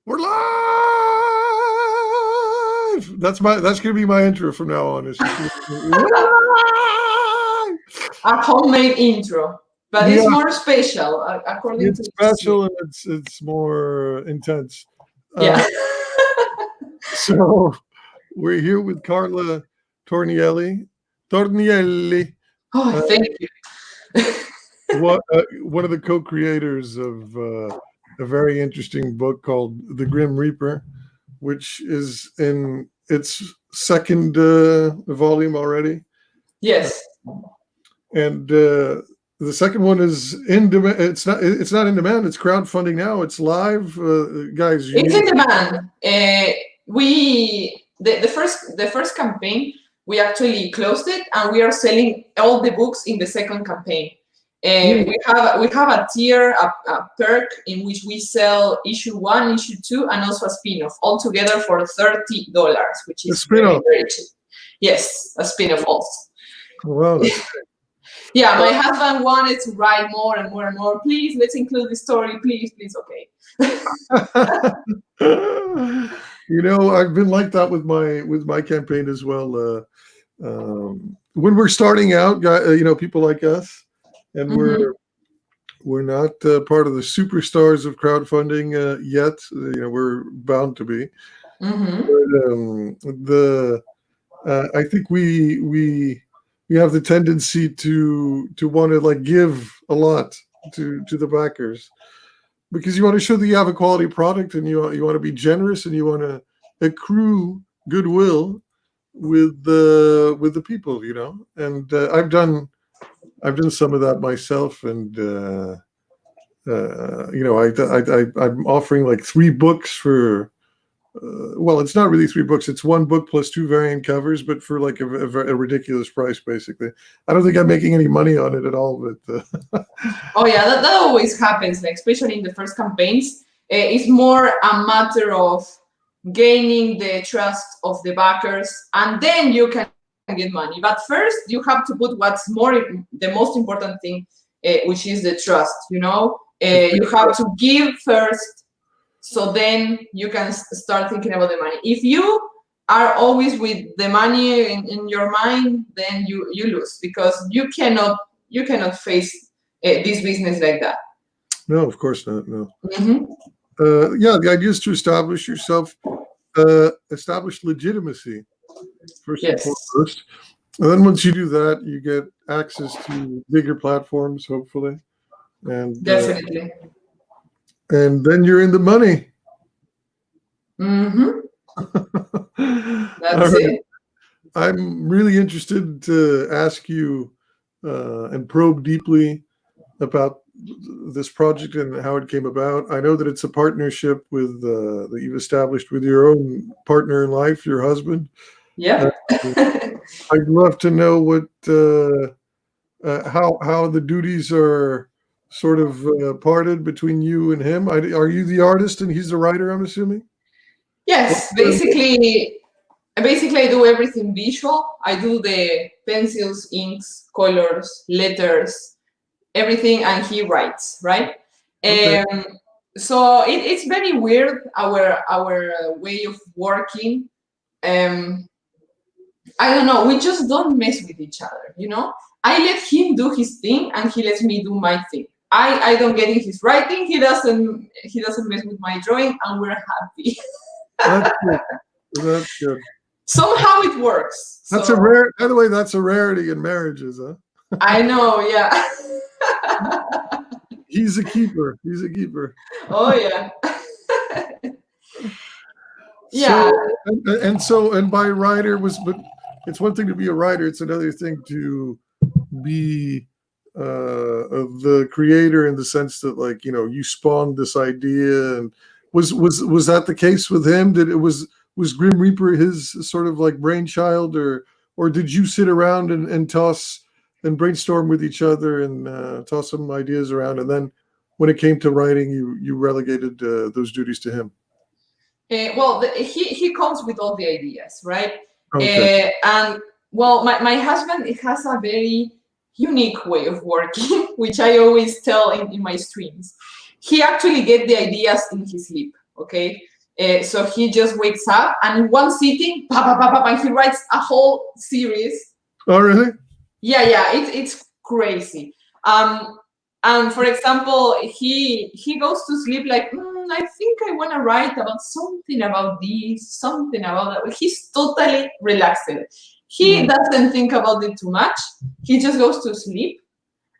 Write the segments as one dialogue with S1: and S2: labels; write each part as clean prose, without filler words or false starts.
S1: We're live. That's gonna be my intro from now on. It's just we're live.
S2: A homemade intro, but
S1: Yeah,
S2: it's more special according
S1: it's
S2: to this year.
S1: special and it's more intense.
S2: Yeah.
S1: So we're here with Carla Tornielli. Tornielli,
S2: Oh,
S1: uh,
S2: thank you.
S1: one of the co-creators of a very interesting book called The Grim Reaper, which is in its second volume already.
S2: Yes,
S1: And the second one is in demand. It's not in demand. It's crowdfunding now. It's live, guys. You
S2: it's
S1: need
S2: in demand. The first campaign we actually closed it, and we are selling all the books in the second campaign. We have a tier, a perk in which we sell issue 1, issue 2, and also a spin-off, all together for $30, which
S1: a
S2: is
S1: spin-off.
S2: very cheap. Yes, a spin-off also.
S1: Wow, that's
S2: Yeah, my husband wanted to write more and more and more. Please, let's include the story. Please, okay.
S1: I've been like that with my campaign as well. When we're starting out, people like us, and we're not part of the superstars of crowdfunding yet. We're bound to be. But, I think we have the tendency to want to like give a lot to the backers, because you want to show that you have a quality product, and you want to be generous, and you want to accrue goodwill with the people, And I've done some of that myself, and I'm offering like 3 books for. Well, it's not really 3 books. It's 1 book plus 2 variant covers, but for like a ridiculous price, basically. I don't think I'm making any money on it at all. But
S2: Oh yeah, that always happens, like especially in the first campaigns. It's more a matter of gaining the trust of the backers, and then you can get money. But first, you have to put the most important thing, which is the trust. You have to give first, so then you can start thinking about the money. If you are always with the money in your mind, then you lose, because you cannot face this business like that.
S1: no, of course not. No.
S2: Mm-hmm.
S1: Yeah, the idea is to establish yourself, establish legitimacy first and
S2: Yes.
S1: foremost. And then once you do that, you get access to bigger platforms, hopefully, and
S2: Definitely.
S1: And then you're in the money.
S2: Mm-hmm. That's
S1: All right.
S2: it.
S1: I'm really interested to ask you and probe deeply about this project and how it came about. I know that it's a partnership with that you've established with your own partner in life, your husband.
S2: Yeah.
S1: I'd love to know what how the duties are sort of parted between you and him. Are you the artist and he's the writer, I'm assuming?
S2: Yes, basically I do everything visual. I do the pencils, inks, colors, letters, everything, and he writes, right?
S1: Okay.
S2: So it's very weird, our way of working. I don't know, we just don't mess with each other. I let him do his thing, and he lets me do my thing. I don't get in his writing, he doesn't mess with my drawing, and we're happy.
S1: That's good. That's good.
S2: Somehow it works.
S1: That's a rare. By the way, that's a rarity in marriages, huh?
S2: I know, yeah.
S1: He's a keeper. He's a keeper.
S2: Oh yeah. Yeah.
S1: And by writer but it's one thing to be a writer. It's another thing to be the creator, in the sense that, like, you spawned this idea. And was that the case with him? Was Grim Reaper his sort of like brainchild, or did you sit around and toss and brainstorm with each other and toss some ideas around, and then when it came to writing, you relegated those duties to him?
S2: Well, he comes with all the ideas, right?
S1: Okay.
S2: And well, my husband has a very unique way of working, which I always tell in my streams. He actually get the ideas in his sleep. Okay, So he just wakes up and in one sitting, and he writes a whole series.
S1: Oh, really?
S2: Yeah, it's crazy. And for example, he goes to sleep like, I think I want to write about something about this, something about that. He's totally relaxed. He doesn't think about it too much. He just goes to sleep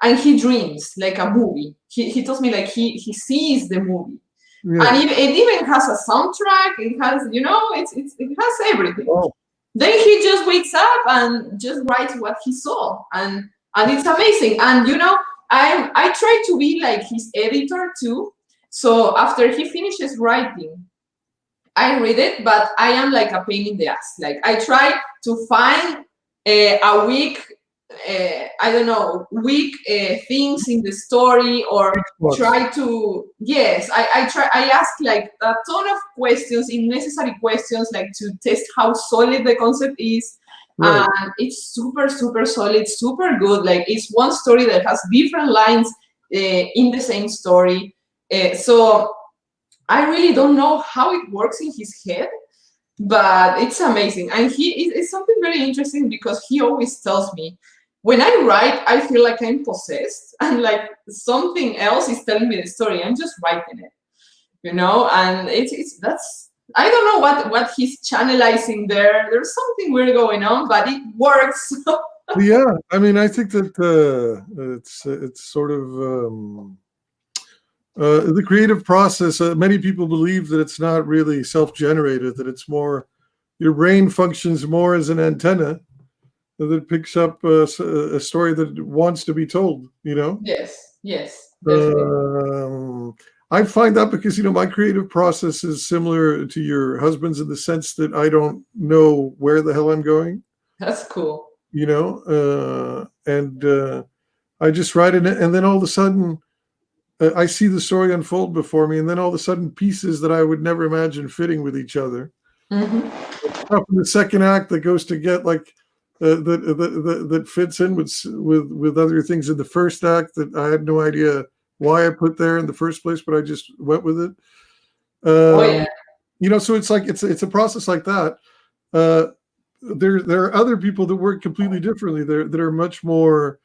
S2: and he dreams like a movie. He tells me like he sees the movie.
S1: Yeah.
S2: And it even has a soundtrack. It has, it has everything.
S1: Oh.
S2: Then he just wakes up and just writes what he saw, and it's amazing. And I try to be like his editor too. So after he finishes writing, I read it, but I am like a pain in the ass. Like I try to find a weak, I don't know, weak things in the story, or try to, yes, I try, I ask like a ton of questions, unnecessary questions, like to test how solid the concept is.
S1: Right.
S2: And it's super, super solid, super good. Like it's one story that has different lines in the same story. So I really don't know how it works in his head, but it's amazing. And it's something very interesting because he always tells me, when I write, I feel like I'm possessed and like something else is telling me the story. I'm just writing it, and that's, I don't know what he's channelizing there. There's something weird going on, but it works.
S1: Yeah, I mean, I think that it's sort of the creative process. Many people believe that it's not really self-generated; that it's more your brain functions more as an antenna that picks up a story that wants to be told.
S2: Yes.
S1: I find that because my creative process is similar to your husband's in the sense that I don't know where the hell I'm going.
S2: That's cool.
S1: And I just write it, and then all of a sudden I see the story unfold before me, and then all of a sudden pieces that I would never imagine fitting with each other. Stuff in the second act that goes to get like that fits in with other things in the first act that I had no idea why I put there in the first place, but I just went with it. So it's like it's a process like that. There are other people that work completely differently. That are much more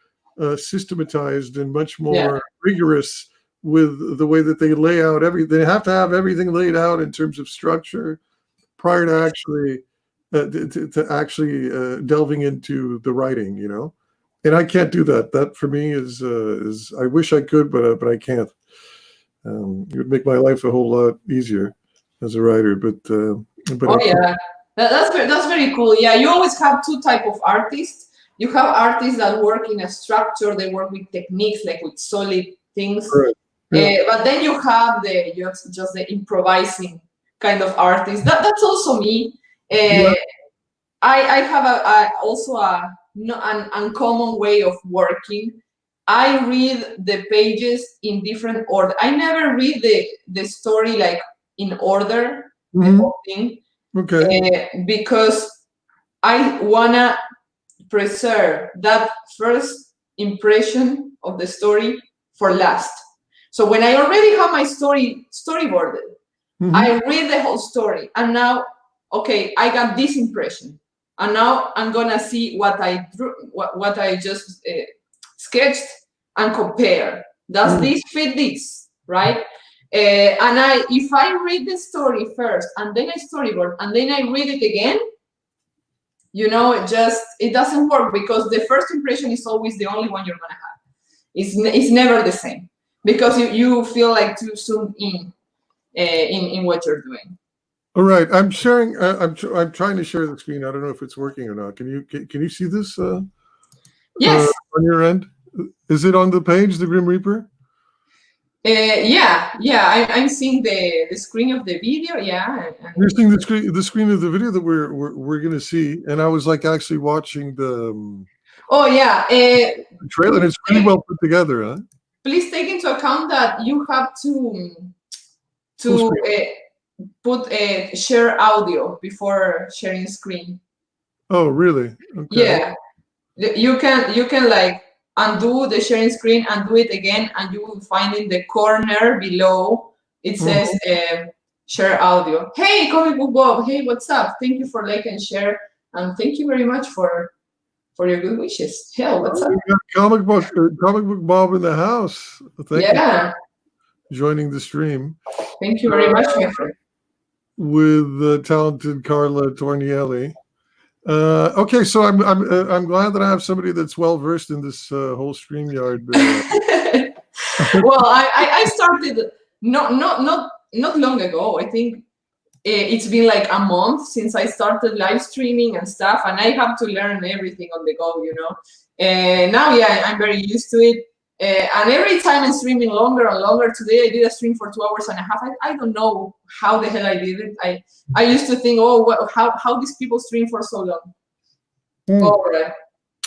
S1: systematized and much more rigorous with the way that they lay out everything. They have to have everything laid out in terms of structure prior to actually delving into the writing. And I can't do that. That for me is I wish I could, but I can't. It would make my life a whole lot easier as a writer, but
S2: that's very cool. Yeah, you always have two type of artists. You have artists that work in a structure. They work with techniques, like with solid things.
S1: Right. Yeah.
S2: But then you have just the improvising kind of artist. That's also me. I have also an uncommon way of working. I read the pages in different order. I never read the story like in order, the whole thing.
S1: Okay.
S2: Because I wanna preserve that first impression of the story for last. So when I already have my storyboarded, I read the whole story, and now, okay, I got this impression, and now I'm gonna see what I drew, what I just sketched, and compare. Does this fit this, right? And if I read the story first, and then I storyboard, and then I read it again, it doesn't work, because the first impression is always the only one you're gonna have. It's never the same, because you feel like too soon in what you're doing.
S1: All right, I'm sharing. I'm trying to share the screen. I don't know if it's working or not. Can you see this?
S2: Yes.
S1: On your end, is it on the page, the Grim Reaper?
S2: Yeah. I'm seeing the screen of the video. Yeah.
S1: You're seeing the screen of the video that we're gonna see, and I was like actually watching the. The trailer, and it's really well put together, huh?
S2: Please take into account that you have to put share audio before sharing screen.
S1: Oh, really? Okay.
S2: Yeah, you can like undo the sharing screen and do it again, and you will find in the corner below it says share audio. Hey, Comic Book Bob. Hey, what's up? Thank you for like and share, and thank you very much for your good wishes. Hell, what's up?
S1: We got comic book Bob in the house. Thank you for joining the stream.
S2: Thank you very much, my friend.
S1: With the talented Carla Tornielli. Okay, so I'm glad that I have somebody that's well versed in this whole StreamYard.
S2: Well, I started not long ago. I think it's been like a month since I started live streaming and stuff, and I have to learn everything on the go, you know. And now, yeah, I'm very used to it. And every time I'm streaming longer and longer. Today I did a stream for 2 hours and a half. I don't know how the hell I did it. I used to think, oh, well, how these people stream for so long. All right.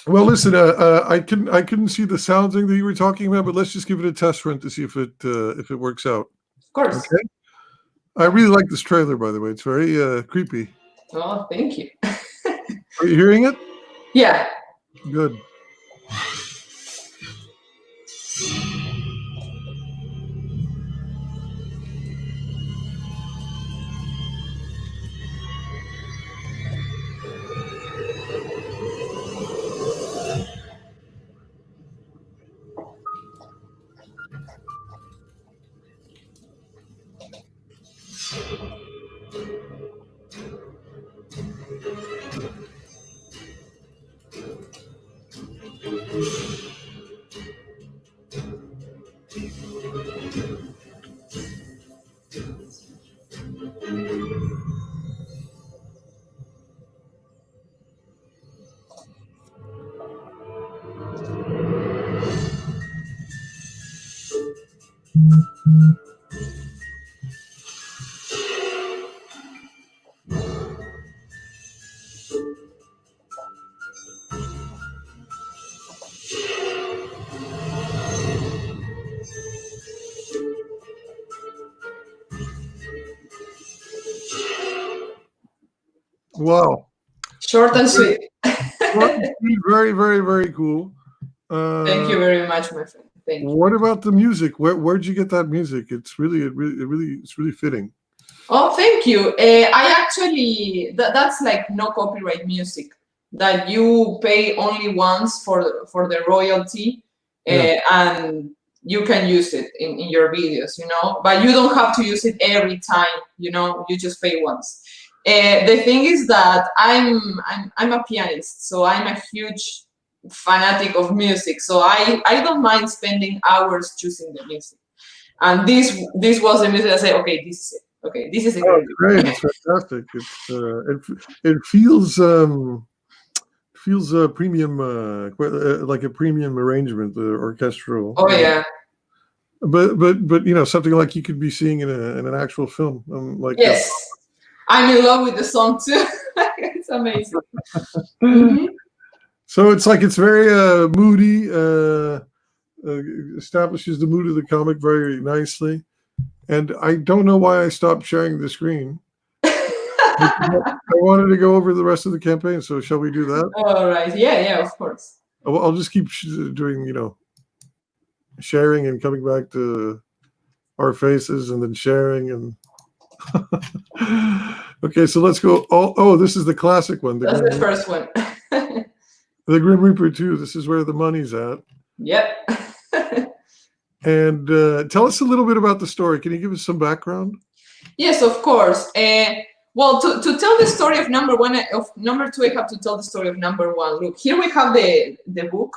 S1: Well, listen, I couldn't see the sound thing that you were talking about, but let's just give it a test run to see if it works out.
S2: Of course.
S1: Okay. I really like this trailer, by the way. It's very creepy.
S2: Oh, thank you.
S1: Are you hearing it?
S2: Yeah.
S1: Good. Wow.
S2: Short and sweet.
S1: Very, very, very cool.
S2: Thank you very much, my friend. Thank you.
S1: What about the music? Where'd you get that music? It's really fitting.
S2: Oh, thank you. I actually that's like no copyright music that you pay only once for the royalty, and you can use it in your videos, you know. But you don't have to use it every time, you know. You just pay once. The thing is that I'm a pianist, so I'm a huge fanatic of music. So I don't mind spending hours choosing the music. And this was the music I said, okay, this is it. Okay, this is
S1: great. It's fantastic. It feels premium, like a premium arrangement, orchestral.
S2: Oh yeah.
S1: But you know, something like you could be seeing in an actual film. Like
S2: yes, I'm in love with the song too. It's amazing. Mm-hmm.
S1: So it's like it's very moody. Establishes the mood of the comic very nicely. And I don't know why I stopped sharing the screen. I wanted to go over the rest of the campaign, so shall we do that?
S2: All right. Yeah, of course.
S1: I'll just keep doing, you know, sharing and coming back to our faces and then sharing and. Okay, so let's go. Oh, this is the classic one.
S2: That's the first one.
S1: The Grim Reaper 2. This is where the money's at.
S2: Yep.
S1: And tell us a little bit about the story. Can you give us some background?
S2: Yes, of course. Well, to tell the story of number one, of number two, I have to tell the story of number one. Look, here we have the book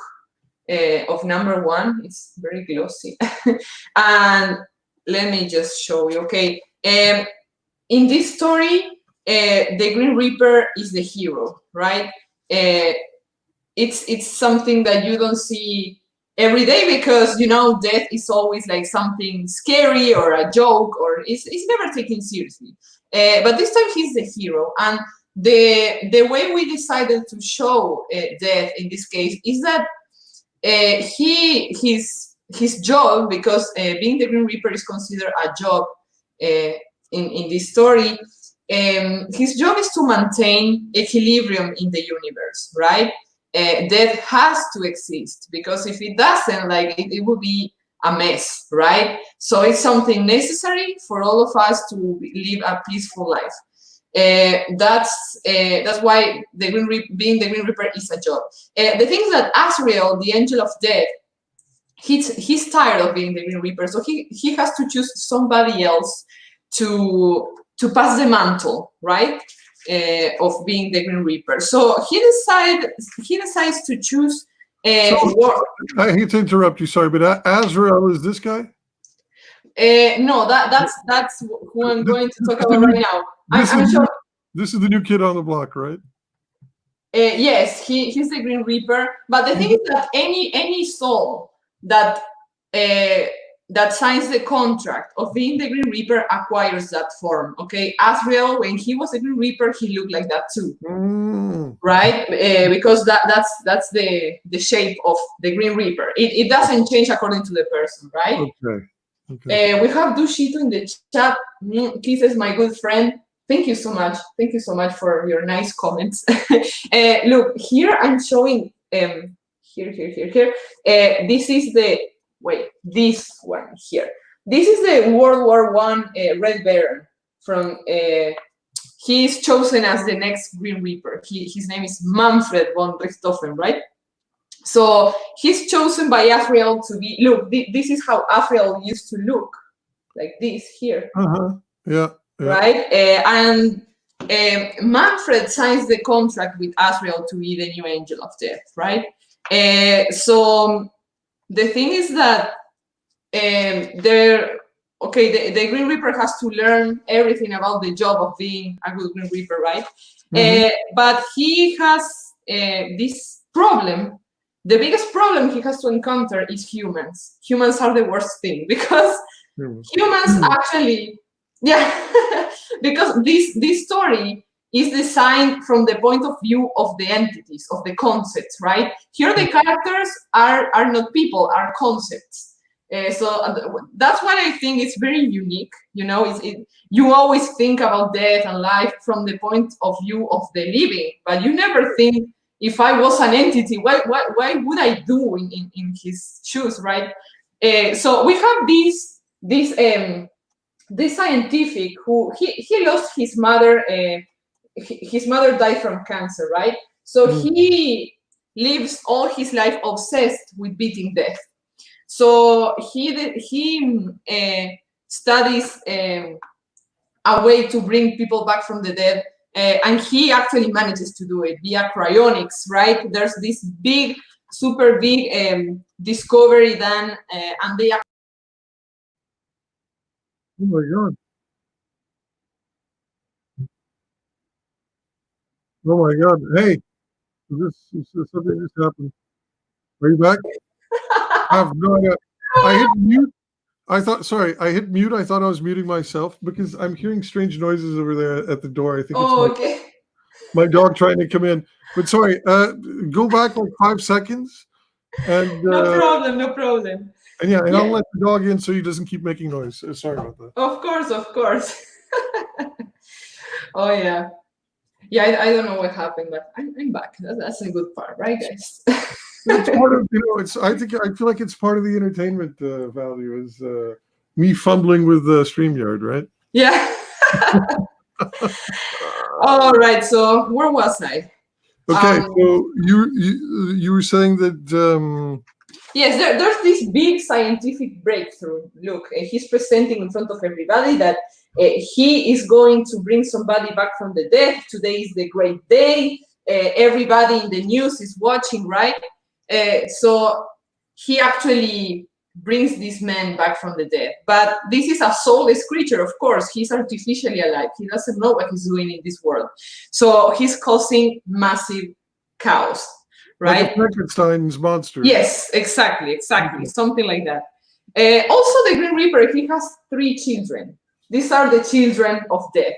S2: of number one. It's very glossy. And let me just show you. Okay. In this story, the Green Reaper is the hero, right? It's something that you don't see every day because, you know, death is always like something scary or a joke, or it's never taken seriously. But this time he's the hero, and the way we decided to show death in this case is that his job, because being the Green Reaper is considered a job in this story. His job is to maintain equilibrium in the universe, right? Death has to exist, because if it doesn't, like it would be a mess, right? So it's something necessary for all of us to live a peaceful life. That's why being the Green Reaper is a job. The thing is that Asriel, the angel of death, he's tired of being the Green Reaper, so he has to choose somebody else to pass the mantle, right? Of being the Green Reaper. So he decides to choose.
S1: I hate to interrupt you, sorry, but Azrael is this guy?
S2: No, that's who I'm going to talk about right now. I'm sure.
S1: This is the new kid on the block, right?
S2: Yes, he's the Green Reaper. But the thing is that any soul that signs the contract of being the Green Reaper acquires that form. Okay, Asriel, when he was a Green Reaper, he looked like that too, right? Because that's the shape of the Green Reaper. It doesn't change according to the person, right?
S1: Okay.
S2: We have Dushito in the chat. Kisses, my good friend. Thank you so much. Thank you so much for your nice comments. Look, here I'm showing here. This is this one here. This is the World War I Red Baron from. He is chosen as the next Green Reaper. His name is Manfred von Richthofen, right? So he's chosen by Asriel to be. Look, this is how Asriel used to look, like this here.
S1: Yeah.
S2: Right, and Manfred signs the contract with Asriel to be the new angel of death, right? So the thing is that the Green Reaper has to learn everything about the job of being a good Green Reaper, right? But he has this problem. The biggest problem he has to encounter is humans. Humans are the worst thing because humans actually. Yeah, because this story is designed from the point of view of the entities, of the concepts, right? Here the characters are not people, are concepts. So that's what I think is very unique. You know, you always think about death and life from the point of view of the living, but you never think, if I was an entity, what would I do in his shoes, right? So we have this scientific who he lost his mother. His mother died from cancer, right? So he lives all his life obsessed with beating death. So he studies a way to bring people back from the dead, and he actually manages to do it via cryonics, right? There's this super big discovery done, and they.
S1: Oh my God. Oh my God. Hey, something just happened. Are you back? I have no idea. I hit mute. I hit mute. I thought I was muting myself because I'm hearing strange noises over there at the door. I think it's my dog trying to come in. But sorry, go back like 5 seconds. And
S2: No problem.
S1: And I'll let the dog in so he doesn't keep making noise. Sorry about that.
S2: Of course. Oh yeah. Yeah, I don't know what happened, but I'm back. That's a good part, right, guys?
S1: It's part of, I feel like it's part of the entertainment value is me fumbling with StreamYard, right?
S2: Yeah. All right. So where was I?
S1: Okay. So you were saying that.
S2: Yes, there's this big scientific breakthrough. Look, he's presenting in front of everybody that he is going to bring somebody back from the dead. Today is the great day. Everybody in the news is watching, right? So he actually brings this man back from the dead. But this is a soulless creature, of course. He's artificially alive. He doesn't know what he's doing in this world. So he's causing massive chaos. Right?
S1: Like Frankenstein's monster.
S2: Yes, exactly. Something like that. Also, the Green Reaper, he has 3 children. These are the children of death.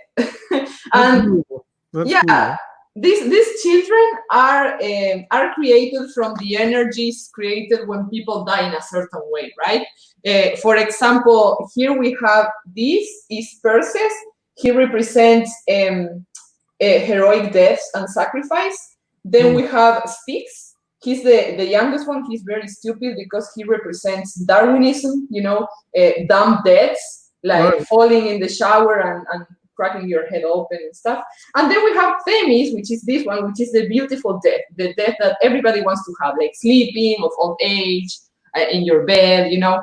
S2: And
S1: That's cool.
S2: These children are created from the energies created when people die in a certain way, right? For example, here we have this is Perseus. He represents heroic deaths and sacrifice. Then we have Styx. he's the youngest one. He's very stupid because he represents Darwinism, dumb deaths, like
S1: Right.
S2: falling in the shower and cracking your head open and stuff. And then we have Themis, which is this one, which is the beautiful death, the death that everybody wants to have, like sleeping of old age, in your bed,
S1: Nice.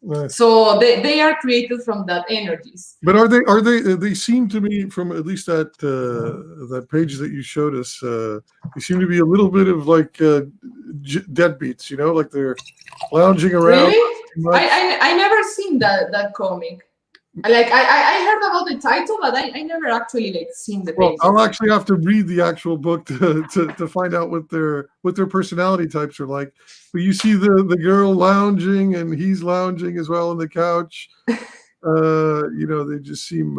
S1: Nice.
S2: So they are created from that energies.
S1: But they seem to me, from at least that page that you showed us, they seem to be a little bit of like deadbeats, like they're lounging around.
S2: Really? I never seen that comic. Like I heard about the title, but I never actually like seen the
S1: Well,
S2: pages.
S1: I'll actually have to read the actual book to find out what their personality types are like. But you see the girl lounging, and he's lounging as well on the couch. They just seem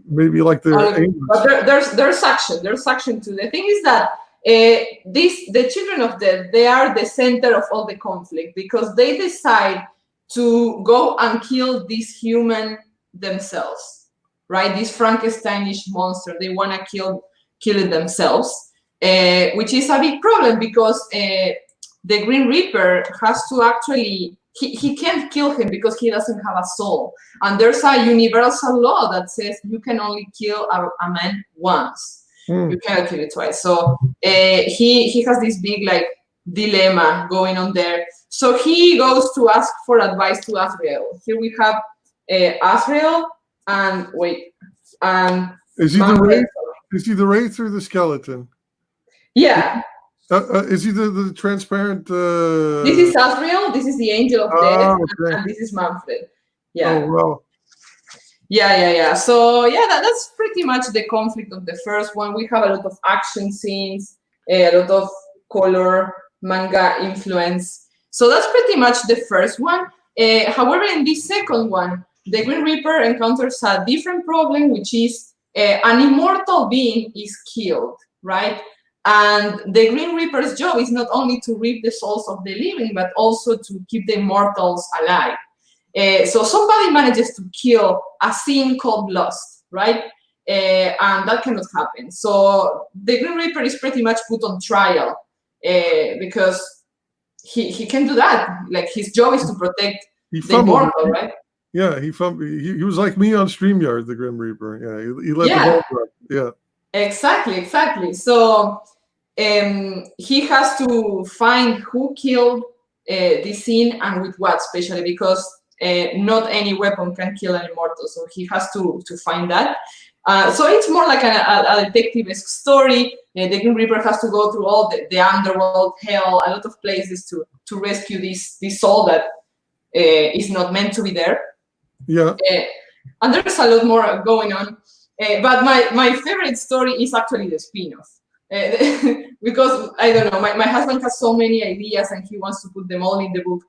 S1: maybe like they're aimless.
S2: But there's action. There's action too. The thing is that the children of death, they are the center of all the conflict because they decide to go and kill this human themselves, right? This Frankensteinish monster. They want to kill it themselves, which is a big problem because the Green Reaper has to actually, he can't kill him because he doesn't have a soul. And there's a universal law that says you can only kill a man once. You cannot kill it twice. So he has this big like dilemma going on there. So he goes to ask for advice to Azrael. Here we have Azrael and
S1: is he the wraith or the skeleton?
S2: Yeah.
S1: Is he the transparent?
S2: This is Azrael. This is the angel of death,
S1: okay.
S2: and this is Manfred. Yeah.
S1: Oh wow.
S2: Yeah. So yeah, that's pretty much the conflict of the first one. We have a lot of action scenes, a lot of color, manga influence. So that's pretty much the first one. However, in this second one, the Green Reaper encounters a different problem, which is an immortal being is killed, right? And the Green Reaper's job is not only to reap the souls of the living, but also to keep the immortals alive. So somebody manages to kill a sin called lust, right? And that cannot happen. So the Green Reaper is pretty much put on trial because he can do that. Like his job is to protect the immortal, right?
S1: Yeah, he was like me on StreamYard, the Grim Reaper. Yeah, he let the ball drop. Yeah.
S2: Exactly. So he has to find who killed this sin and with what, especially because not any weapon can kill an immortal. So he has to find that. So it's more like a detective-esque story. The Green Reaper has to go through all the underworld, hell, a lot of places to rescue this soul that is not meant to be there.
S1: Yeah.
S2: And there's a lot more going on. But my favorite story is actually the spin-off. Because, I don't know, my husband has so many ideas and he wants to put them all in the book.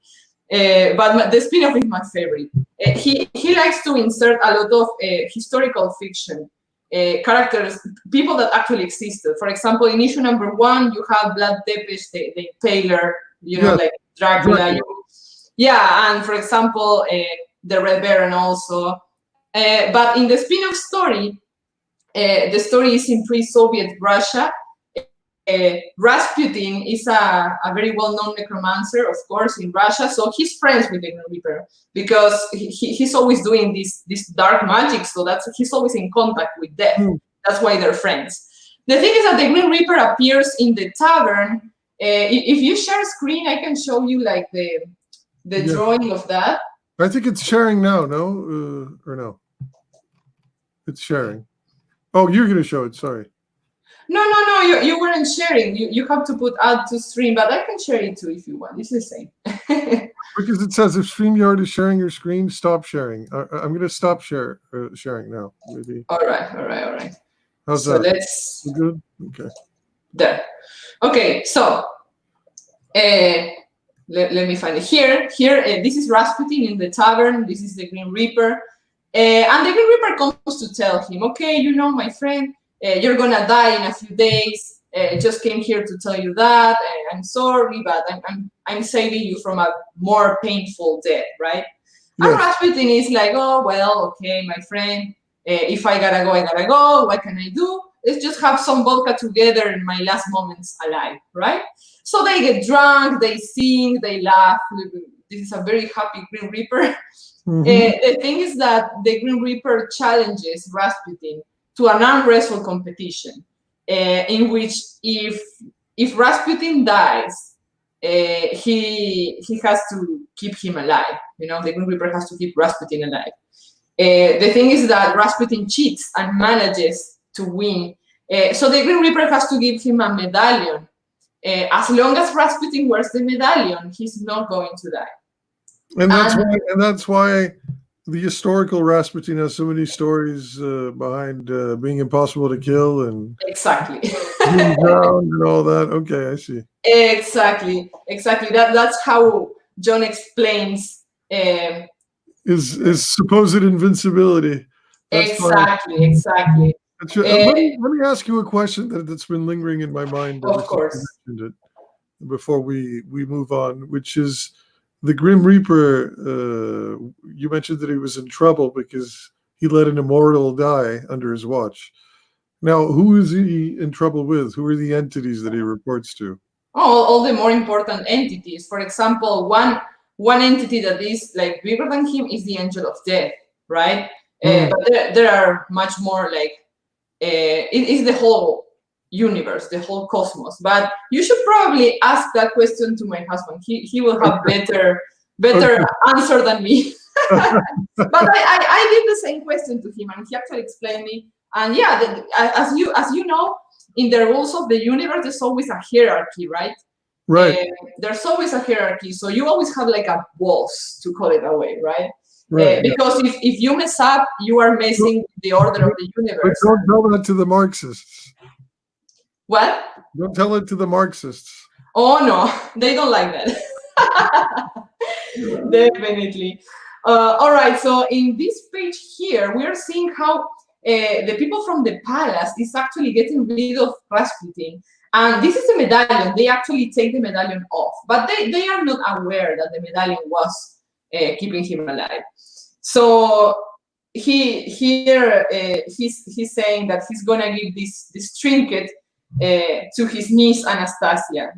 S2: But the spin-off is my favorite. He likes to insert a lot of historical fiction characters, people that actually existed. For example, in issue number 1, you have Vlad Tepes, the Impaler, like Dracula. Yeah, and for example, the Red Baron also. But in the spin-off story, the story is in pre-Soviet Russia. Rasputin is a very well-known necromancer, of course, in Russia. So he's friends with the Green Reaper because he's always doing this dark magic. So he's always in contact with death. That's why they're friends. The thing is that the Green Reaper appears in the tavern. If you share screen, I can show you like the drawing of that.
S1: I think it's sharing now. No, or no? It's sharing. Oh, you're going to show it. Sorry.
S2: No, you weren't sharing. You have to put add to stream, but I can share it too if you want. It's the same.
S1: Because it says if StreamYard is sharing your screen, stop sharing. I'm going to stop sharing now. Maybe.
S2: All right.
S1: How's
S2: so
S1: that?
S2: Let's.
S1: Good. Okay.
S2: There. Okay. So, let me find it here. This is Rasputin in the tavern. This is the Green Reaper, and the Green Reaper comes to tell him, okay, my friend. You're gonna die in a few days. Just came here to tell you that. I'm sorry, but I'm saving you from a more painful death, right? Yes. And Rasputin is like, oh well, okay, my friend. If I gotta go, I gotta go. What can I do? let's just have some vodka together in my last moments alive, right? So they get drunk, they sing, they laugh. This is a very happy Grim Reaper. The thing is that the Grim Reaper challenges Rasputin to an arm wrestle competition, in which if Rasputin dies, he has to keep him alive. You know, the Grim Reaper has to keep Rasputin alive. The thing is that Rasputin cheats and manages to win. So the Grim Reaper has to give him a medallion. As long as Rasputin wears the medallion, he's not going to die.
S1: And that's why the historical Rasputin has so many stories behind being impossible to kill and
S2: exactly
S1: being drowned and all that. Okay, I see.
S2: Exactly. That's how John explains
S1: His supposed invincibility. That's
S2: exactly.
S1: let me ask you a question that's been lingering in my mind ever
S2: Of course.
S1: since you mentioned it before we move on, which is the Grim Reaper. You mentioned that he was in trouble because he let an immortal die under his watch. Now, who is he in trouble with? Who are the entities that he reports to?
S2: All the more important entities. For example, one entity that is like bigger than him is the Angel of Death, right? But there are much more, like it is the whole universe, the whole cosmos. But you should probably ask that question to my husband. He will have better answer than me. But I did the same question to him, and he actually explained me. And yeah, as you know, in the rules of the universe, there's always a hierarchy, right?
S1: Right.
S2: There's always a hierarchy, so you always have like a boss, to call it that way, right?
S1: Right.
S2: Because if you mess up, you are messing with the order of the universe.
S1: But don't tell that to the Marxists.
S2: What?
S1: Don't tell it to the Marxists.
S2: Oh no, they don't like that. Definitely. All right, so in this page here, we are seeing how the people from the palace is actually getting rid of Rasputin. And this is the medallion. They actually take the medallion off, but they are not aware that the medallion was keeping him alive. So he's saying that he's gonna give this trinket to his niece Anastasia,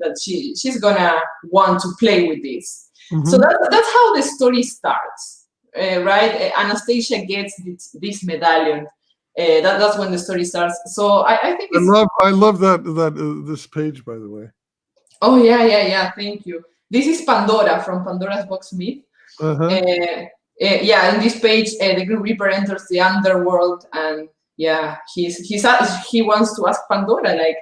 S2: that she's gonna want to play with this. So that's how the story starts, right? Anastasia gets this medallion. That's when the story starts. So I think
S1: I love that this page, by the way.
S2: Oh yeah. Thank you. This is Pandora from Pandora's Box Myth. Yeah, in this page, the Grim Reaper enters the underworld, and yeah, he wants to ask Pandora, like,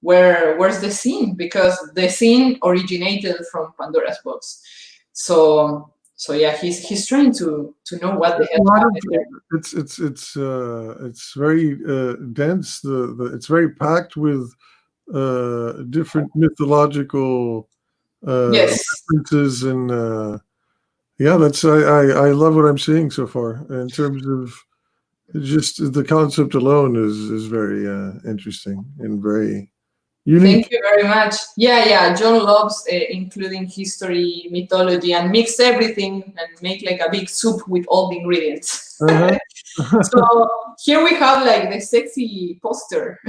S2: where's the scene, because the scene originated from Pandora's box. So yeah, he's trying to know what the hell happened there.
S1: It's very dense. It's very packed with different mythological
S2: Yes.
S1: references, and yeah, that's I love what I'm seeing so far in terms of just the concept alone is very interesting and very unique.
S2: Thank you very much. Yeah. John loves including history, mythology, and mix everything and make like a big soup with all the ingredients. So here we have like the sexy poster.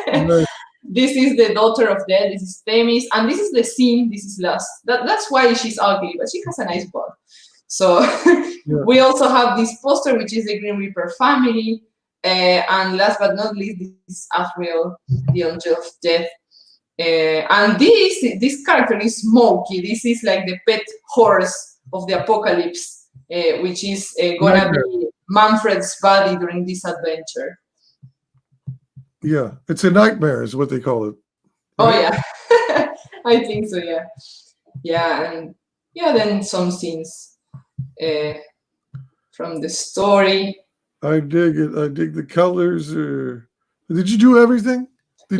S1: Right.
S2: This is the daughter of death. This is Themis, and this is the scene. This is Lust. That's why she's ugly, but she has a nice butt. So we also have this poster, which is the Grim Reaper family. And last but not least, this is Azrael, the Angel of Death. And this character is Smokey. This is like the pet horse of the apocalypse, which is gonna be Manfred's body during this adventure.
S1: Yeah, it's a nightmare, is what they call it.
S2: Right? Oh yeah, I think so. Yeah, and then some scenes from the story.
S1: I dig it. I dig the colors. Did you do everything? You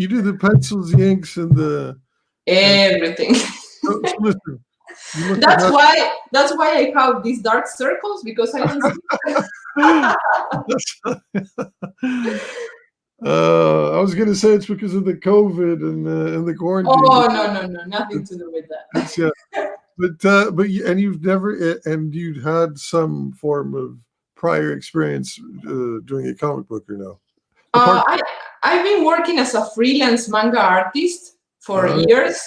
S1: did the pencils, the inks, and the
S2: everything.
S1: So listen,
S2: that's why I have these dark circles, because I don't see.
S1: I was gonna say it's because of the COVID and the quarantine.
S2: Oh no, nothing to do with that.
S1: Yeah, but you've never, and you'd had some form of prior experience doing a comic book or no? Apart,
S2: I've been working as a freelance manga artist for years,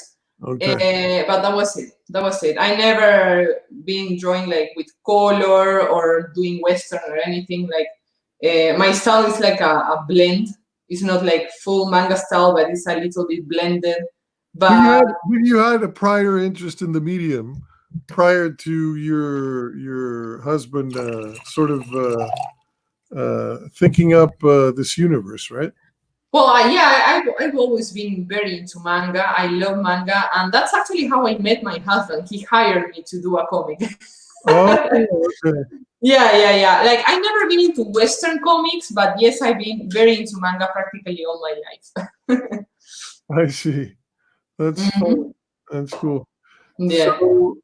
S1: okay.
S2: but that was it. That was it. I never been drawing like with color or doing Western or anything. Like my style is like a blend. It's not like full manga style, but it's a little bit blended. But
S1: You had a prior interest in the medium prior to your husband sort of thinking up this universe, right?
S2: well, I've always been very into manga. I love manga, and that's actually how I met my husband. He hired me to do a comic.
S1: Oh, okay.
S2: Yeah. Like I never been into Western comics, but yes, I've been very into manga practically all my life.
S1: I see. That's fun. That's cool.
S2: Yeah.
S1: So,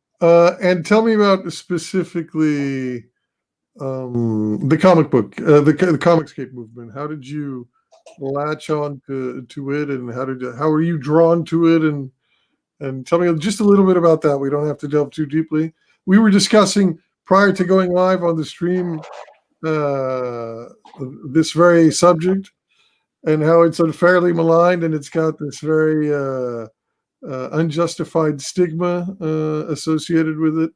S1: and tell me about specifically the comic book, the Comicscape movement. How did you latch on to it, and how were you drawn to it, and tell me just a little bit about that. We don't have to delve too deeply. We were discussing prior to going live on the stream this very subject and how it's unfairly maligned and it's got this very unjustified stigma associated with it.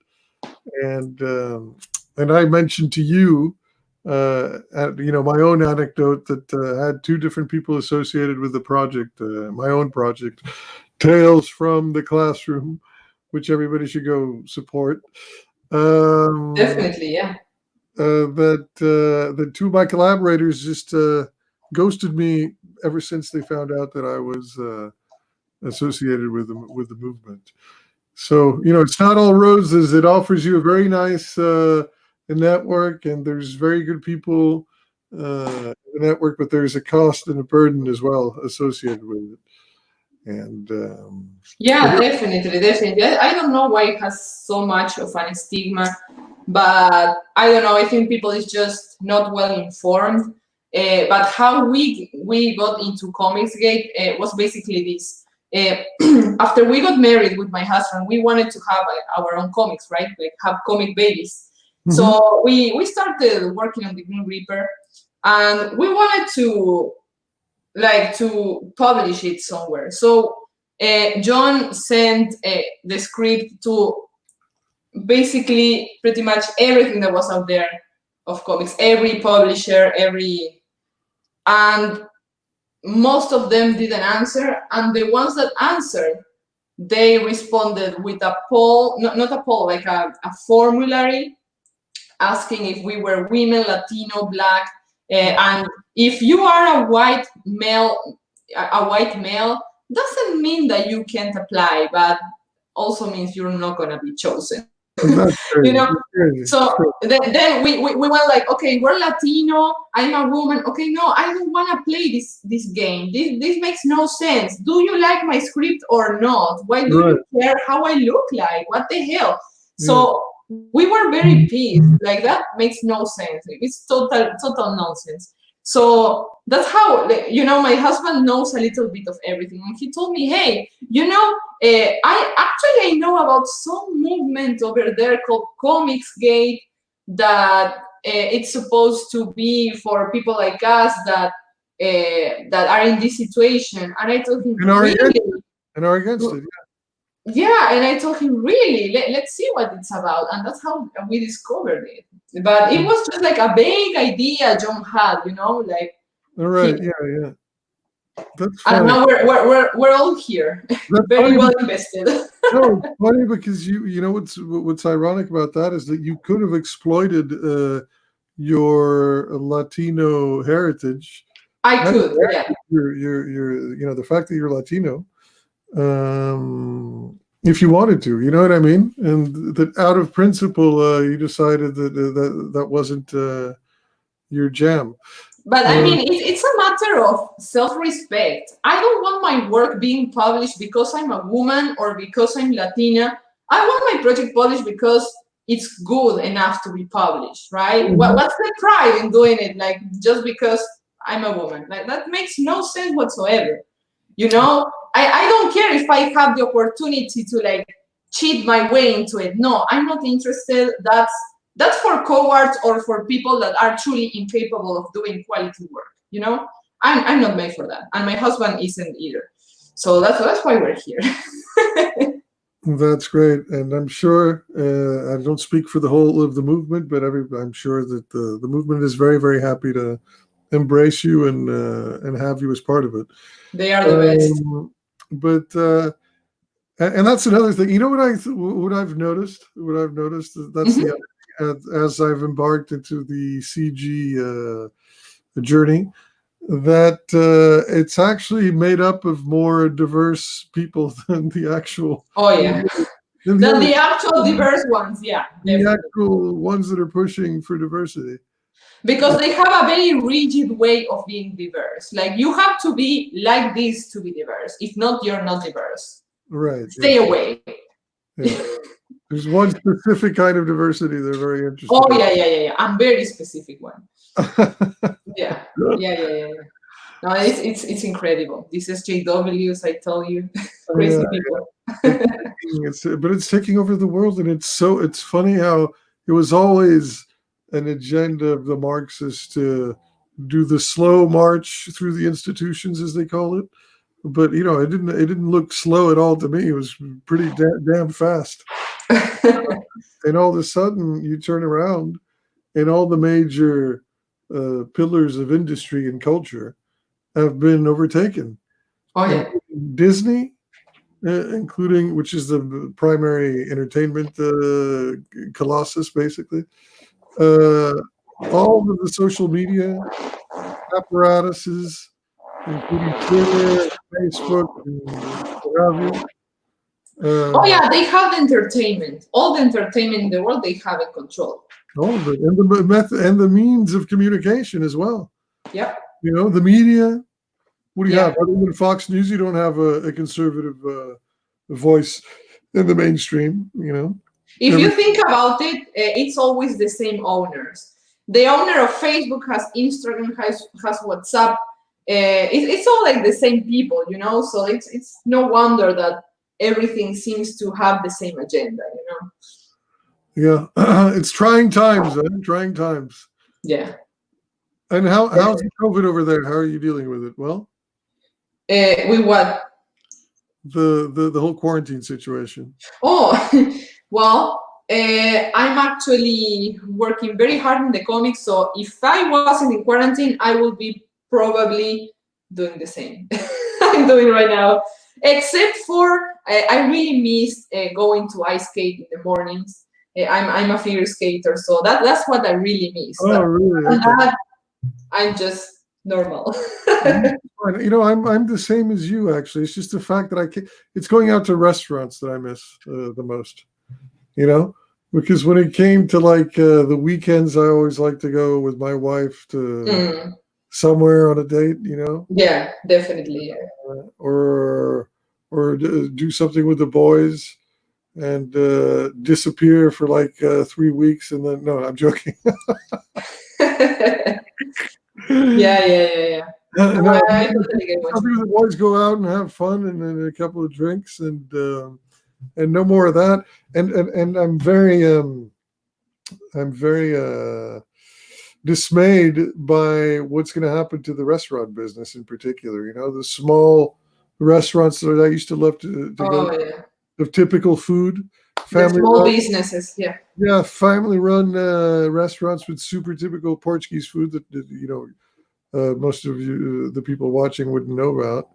S1: And I mentioned to you, my own anecdote that I had two different people associated with the project, my own project, Tales from the Classroom, which everybody should go support.
S2: Definitely, yeah.
S1: That two of my collaborators just ghosted me ever since they found out that I was associated with the movement. So it's not all roses. It offers you a very nice network, and there's very good people in the network, but there's a cost and a burden as well associated with it. And
S2: yeah, definitely. I don't know why it has so much of an stigma, but I don't know. I think people is just not well informed. But how we got into Comicsgate was basically this. After we got married with my husband, we wanted to have our own comics, right? Like have comic babies.
S1: Mhm.
S2: So we started working on the Green Reaper, and we wanted to publish it somewhere. So John sent the script to basically pretty much everything that was out there of comics, every publisher, and most of them didn't answer, and the ones that answered, they responded with a poll, not a poll, like a formulary asking if we were women, Latino, Black, and if you are a white male, doesn't mean that you can't apply, but also means you're not gonna be chosen.
S1: That's
S2: you know.
S1: crazy.
S2: So then we went like, okay, we're Latino. I'm a woman. Okay, no, I don't want to play this game. This makes no sense. Do you like my script or not? Why do you care how I look like? What the hell? So we were very pissed. Like that makes no sense. It's total nonsense. So that's how, my husband knows a little bit of everything. And he told me, hey, I know about some movement over there called Comicsgate that it's supposed to be for people like us that are in this situation. And I told him, really?
S1: And are against it,
S2: yeah, and I told him, really, let's see what it's about. And that's how we discovered it. But it was just like a vague idea John had, like.
S1: All right, yeah. That's funny.
S2: And now we're all here, very well invested.
S1: No, it's funny because you know what's ironic about that is that you could have exploited your Latino heritage.
S2: I could, yeah.
S1: You're the fact that you're Latino. If you wanted to, you know what I mean, and that out of principle, you decided that wasn't your jam.
S2: But I mean, it's a matter of self-respect. I don't want my work being published because I'm a woman or because I'm Latina. I want my project published because it's good enough to be published, right? Mm-hmm. What's the pride in doing it? Like just because I'm a woman, like that makes no sense whatsoever. I don't care if I have the opportunity to like cheat my way into it. No, I'm not interested. That's that's for cowards or for people that are truly incapable of doing quality work. I'm not made for that, and my husband isn't either. So that's why we're here.
S1: That's great, and I'm sure I don't speak for the whole of the movement, but I'm sure that the movement is very, very happy to embrace you and have you as part of it.
S2: They are the best.
S1: But and that's another thing. You know what I've noticed? What I've noticed that's
S2: Mhm.
S1: the as I've embarked into the CG journey, that it's actually made up of more diverse people than the actual
S2: Oh yeah,
S1: than the
S2: than
S1: other
S2: the actual diverse ones. Yeah,
S1: the
S2: definitely.
S1: actual ones that are pushing for diversity.
S2: Because they have a very rigid way of being diverse. Like you have to be like this to be diverse. If not, you're not diverse.
S1: Right.
S2: Stay
S1: Yeah.
S2: away.
S1: Yeah. There's one specific kind of diversity they're very interested
S2: Oh
S1: in.
S2: yeah. I'm very specific one. Yeah. Yeah. No, it's incredible. These SJWs, I tell you, crazy
S1: Yeah,
S2: people.
S1: but it's taking over the world, and it's funny how it was always an agenda of the Marxists to do the slow march through the institutions, as they call it. But it didn't look slow at all to me. It was pretty damn fast. And all of a sudden, you turn around, and all the major pillars of industry and culture have been overtaken.
S2: Oh yeah.
S1: Including Disney, including which is the primary entertainment colossus, basically. Uh, all of the social media apparatuses, including Twitter, Facebook, and what have you.
S2: Oh
S1: Um,
S2: yeah, they have the entertainment. All the entertainment in the world they have in control.
S1: all of it, and the method and the means of communication as well.
S2: Yep.
S1: The media. What do you have?
S2: Yeah.
S1: Other than Fox News, you don't have a conservative voice in the mainstream.
S2: If
S1: Every
S2: you think about it, it's always the same owners. The owner of Facebook has Instagram, has WhatsApp. It's all like the same people, So it's no wonder that everything seems to have the same agenda.
S1: Yeah, it's trying times, man. Trying times.
S2: Yeah.
S1: And how's the COVID over there? How are you dealing with it? Well,
S2: With what?
S1: the whole quarantine situation.
S2: Oh, well, I'm actually working very hard in the comics. So if I wasn't in quarantine, I would be probably doing the same I'm doing right now. Except for I really miss going to ice skate in the mornings. I'm a figure skater, so that's what I really miss.
S1: Oh,
S2: But
S1: really?
S2: other than
S1: Okay.
S2: that, I'm just normal.
S1: I'm the same as you, actually. It's just the fact that it's going out to restaurants that I miss the most. Because when it came to like the weekends, I always like to go with my wife to somewhere on a date.
S2: Yeah, definitely. Yeah.
S1: Or do something with the boys and disappear for like 3 weeks, and then no, I'm joking.
S2: Yeah.
S1: No,
S2: I totally get what you
S1: something
S2: mean.
S1: the boys go out and have fun, and then a couple of drinks, and no more of that. And I'm very dismayed by what's going to happen to the restaurant business in particular. The small restaurants that I used to love to go
S2: Oh yeah.
S1: of typical food,
S2: The
S1: family
S2: small
S1: run,
S2: businesses, yeah.
S1: yeah, family run restaurants with super typical Portuguese food that most of you, the people watching, wouldn't know about,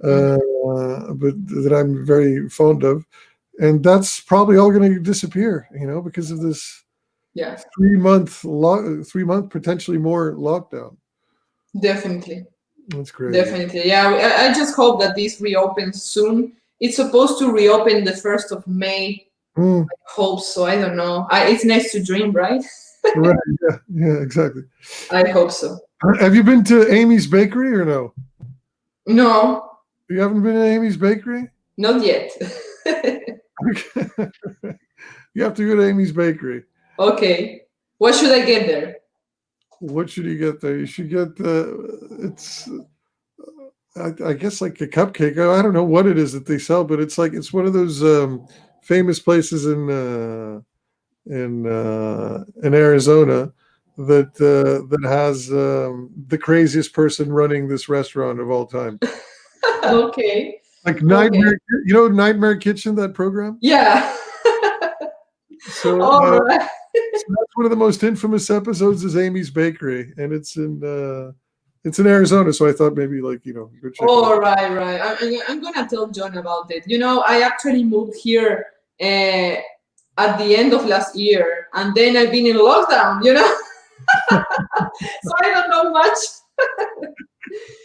S1: but that I'm very fond of. And that's probably all going to disappear, because of this
S2: Yeah,
S1: 3 month, potentially more lockdown.
S2: definitely.
S1: That's crazy.
S2: Definitely. Yeah, I just hope that this reopens soon. It's supposed to reopen the 1st of May.
S1: Mm,
S2: Hope so. I don't know. It's nice to dream, right?
S1: right. Yeah, exactly.
S2: I hope so.
S1: Have you been to Amy's Bakery or no?
S2: No,
S1: You haven't been to Amy's Bakery?
S2: not yet.
S1: You have to go to Amy's Bakery.
S2: Okay. What should I get there?
S1: What should you get there? You should get it's I guess like a cupcake. I don't know what it is that they sell, but it's one of those famous places in Arizona that has the craziest person running this restaurant of all time.
S2: Okay.
S1: Like
S2: Okay.
S1: Nightmare, you know Nightmare Kitchen, that program.
S2: Yeah.
S1: So,
S2: All right.
S1: so that's one of the most infamous episodes is Amy's Bakery, and it's in Arizona. So I thought maybe like go check it out.
S2: All right, right. I'm gonna tell John about it. I actually moved here uh, at the end of last year, and then I've been in lockdown. So I don't know much.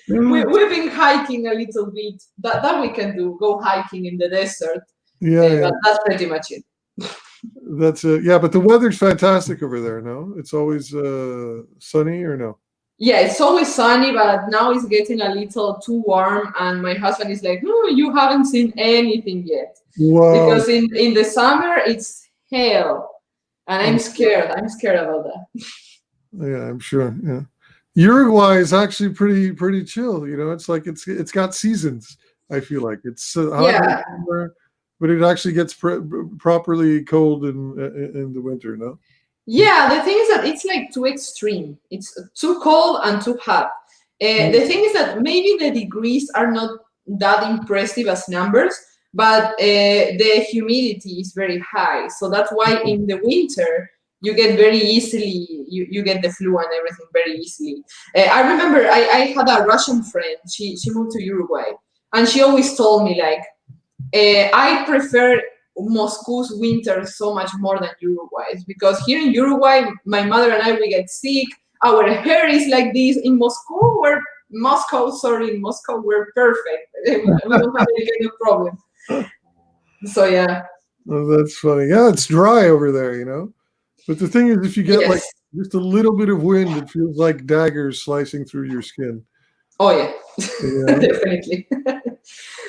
S2: We've been hiking a little bit. That we can do. Go hiking in the desert.
S1: Yeah, yeah,
S2: But that's pretty much it.
S1: that's it. Yeah, but the weather's fantastic over there. No, it's always sunny or no?
S2: Yeah, it's always sunny, but now it's getting a little too warm, and my husband is like, "No, you haven't seen anything yet,"
S1: Wow.
S2: because in the summer it's hell, and I'm scared. I'm scared about that.
S1: Yeah, I'm sure. Yeah, Uruguay is actually pretty chill. It's like it's got seasons. I feel like it's hot in the
S2: Yeah,
S1: summer, but it actually gets properly cold in the winter. No.
S2: yeah. The thing is that it's like too extreme. It's too cold and too hot.
S1: Mm.
S2: The thing is that maybe the degrees are not that impressive as numbers, but the humidity is very high. So that's why in the winter you get very easily, you get the flu and everything very easily. I remember I had a Russian friend. She moved to Uruguay, and she always told me like, I prefer Moscow's winter so much more than Uruguay's, because here in Uruguay, my mother and I, we get sick. Our hair is like this. In Moscow, we're perfect. We don't have any kind of problem. So yeah,
S1: Oh, that's funny. Yeah, it's dry over there. But the thing is, if you get like
S2: yes.
S1: just a little bit of wind, it feels like daggers slicing through your skin.
S2: Oh yeah,
S1: Yeah.
S2: definitely.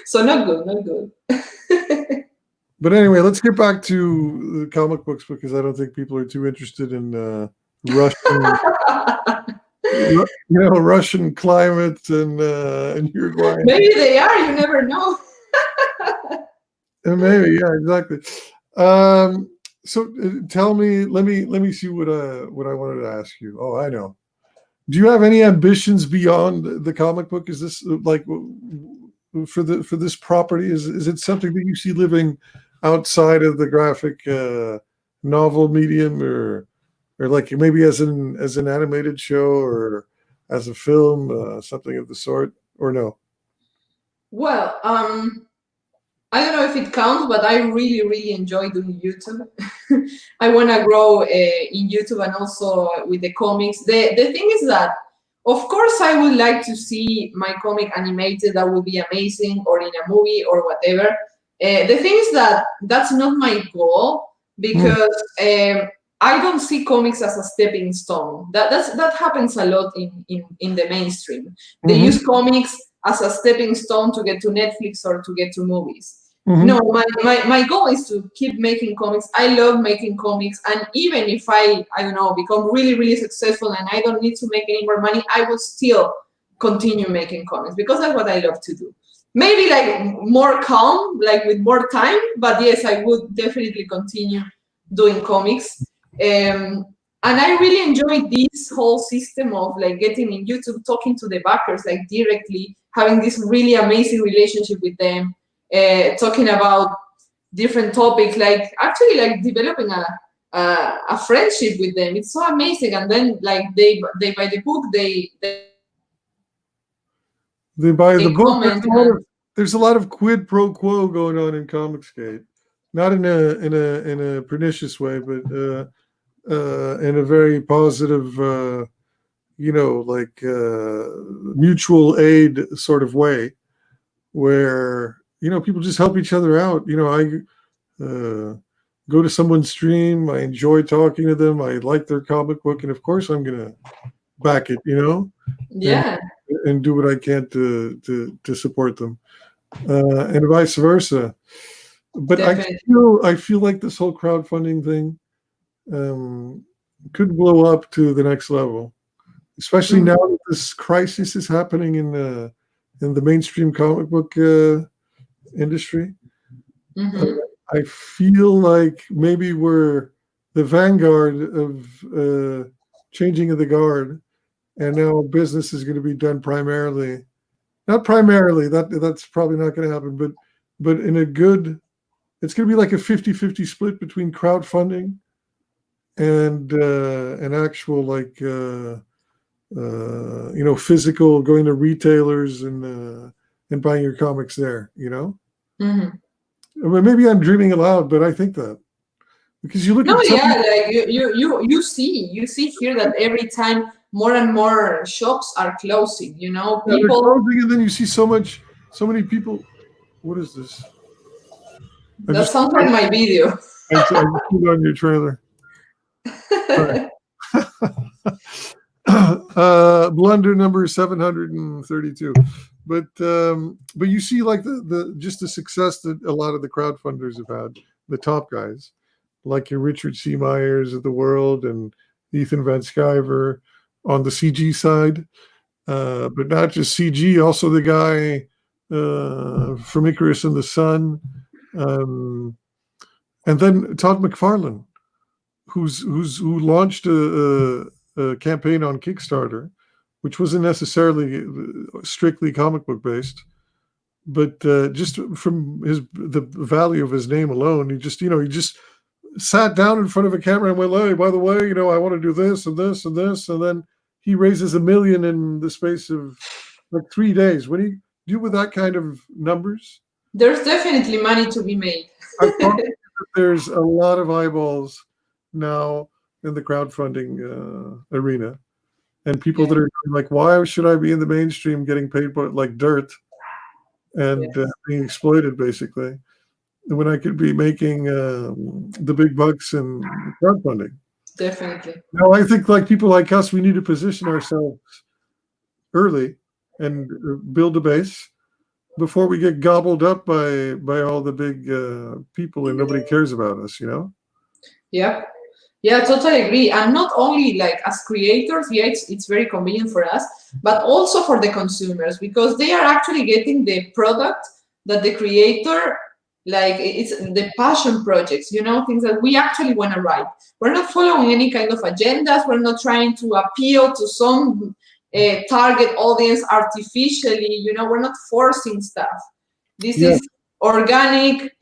S2: So not good, not good.
S1: But anyway, let's get back to the comic books because I don't think people are too interested in Russian, Russian climate and Uruguay.
S2: Maybe they are. You never know.
S1: And maybe, yeah, exactly. So tell me, let me see what I wanted to ask you. Oh, I know. Do you have any ambitions beyond the comic book? Is this like for this property? Is it something that you see living outside of the graphic novel medium, or like maybe as an animated show or as a film, something of the sort, or no?
S2: Well, I don't know if it counts, but I really, really enjoy doing YouTube. I want to grow in YouTube and also with the comics. The thing is that, of course, I would like to see my comic animated. That would be amazing, or in a movie or whatever. The thing is that that's not my goal,
S1: Hmm.
S2: because I don't see comics as a stepping stone. That happens a lot in the mainstream. They
S1: Mm-hmm.
S2: use comics as a stepping stone to get to Netflix or to get to movies.
S1: Mm-hmm.
S2: No, my goal is to keep making comics. I love making comics, and even if I don't know, become really, really successful and I don't need to make any more money, I will still continue making comics because that's what I love to do. Maybe like more calm, like with more time, but yes, I would definitely continue doing comics. And I really enjoy this whole system of like getting in YouTube, talking to the backers like directly, having this really amazing relationship with them, talking about different topics, like actually like developing a friendship with them. It's so amazing. And then like they buy the book,
S1: They buy the
S2: they
S1: book.
S2: comment, and
S1: There's a lot of quid pro quo going on in Comicsgate, not in a pernicious way, but in a very positive, like mutual aid sort of way, where people just help each other out. I go to someone's stream, I enjoy talking to them, I like their comic book, and of course I'm gonna back it, and
S2: yeah,
S1: do what I can to support them, and vice versa. But
S2: definitely.
S1: I feel like this whole crowdfunding thing um, could blow up to the next level, especially now
S2: Mhm.
S1: that this crisis is happening in the mainstream comic book industry. Uh,
S2: Mhm.
S1: I feel like maybe we're the vanguard of changing of the guard, and now business is going to be done primarily, not primarily, that's probably not going to happen, but in a good, it's going to be like a 50-50 split between crowdfunding and an actual like physical, going to retailers and buying your comics there.
S2: Hmm.
S1: I mean, maybe I'm dreaming aloud, but I think that because you look
S2: No,
S1: at some,
S2: yeah, like you see here that every time more and more shops are closing.
S1: yeah, they're
S2: People.
S1: closing, and then you see so many people. What is this? I
S2: That
S1: just
S2: sounds like my video.
S1: I just put on your trailer. Sorry. Blunder number 732. But you see like the just the success that a lot of the crowdfunders have had, the top guys, like your Richard C. Myers of the world and Ethan Van Sciver on the CG side. But not just CG, also the guy from Icarus and the Sun. And then Todd McFarlane, who launched a campaign on Kickstarter, which wasn't necessarily strictly comic book based, but just from the value of his name alone, he just sat down in front of a camera and went, "Hey, by the way, I want to do this and this and this," and then he raises $1 million in the space of like 3 days. When you do with that kind of numbers,
S2: There's definitely money to be made.
S1: I promise you that there's a lot of eyeballs now in the crowdfunding arena, and people that are like, "Why should I be in the mainstream getting paid like dirt and being exploited, basically, when I could be making the big bucks in crowdfunding?"
S2: Definitely.
S1: Now, I think like people like us, we need to position ourselves early and build a base before we get gobbled up by all the big people and nobody cares about us.
S2: Yeah. Yeah, totally agree. And not only like as creators, yeah, it's very convenient for us, but also for the consumers because they are actually getting the product that the creator, like it's the passion projects, things that we actually want to write. We're not following any kind of agendas. We're not trying to appeal to some target audience artificially. We're not forcing stuff. This
S1: Yeah.
S2: is organic,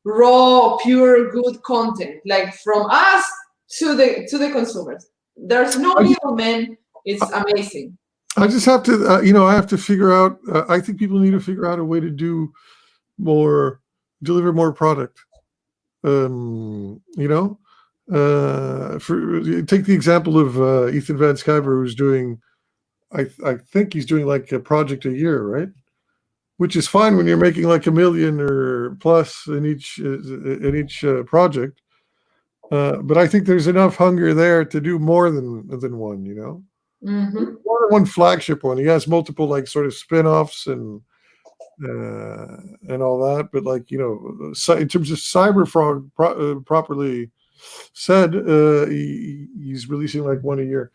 S2: raw, pure, good content, like from us to the consumers. There's no middleman. It's amazing.
S1: I just have to, I have to figure out. I think people need to figure out a way to do more, deliver more product. Take the example of Ethan Van Sciver, who's doing, I think he's doing like a project a year, right? Which is fine when you're making like $1 million or plus in each project. But I think there's enough hunger there to do more than one.
S2: Mm-hmm.
S1: More than one flagship one. He has multiple like sort of spin-offs and all that. But like in terms of Cyberfrog properly said, he's releasing like one a year.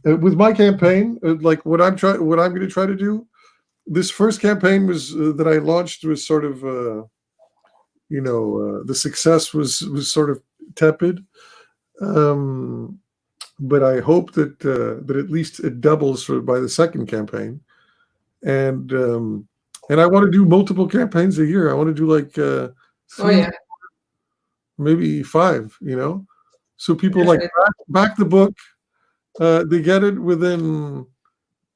S1: With my campaign, like what I'm going to try to do. This first campaign was that I launched was sort of, the success was sort of tepid, but I hope that at least it doubles by the second campaign, and I want to do multiple campaigns a year. I want to do like 3, maybe 5. So people like back the book, they get it within.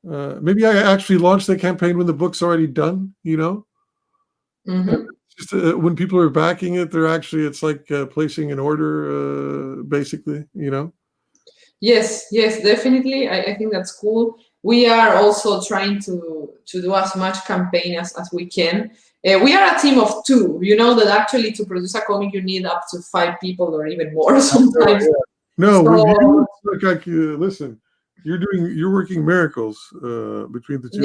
S1: Maybe I actually launch the campaign when the book's already done,
S2: Mm-hmm.
S1: Just when people are backing it, it's like placing an order, basically,
S2: Yes, definitely. I think that's cool. We are also trying to do as much campaign as we can. We are a team of 2. You know that actually to produce a comic you need up to 5 people or even more sometimes.
S1: No,
S2: So-
S1: with you, look like listen, you're working miracles between the 2.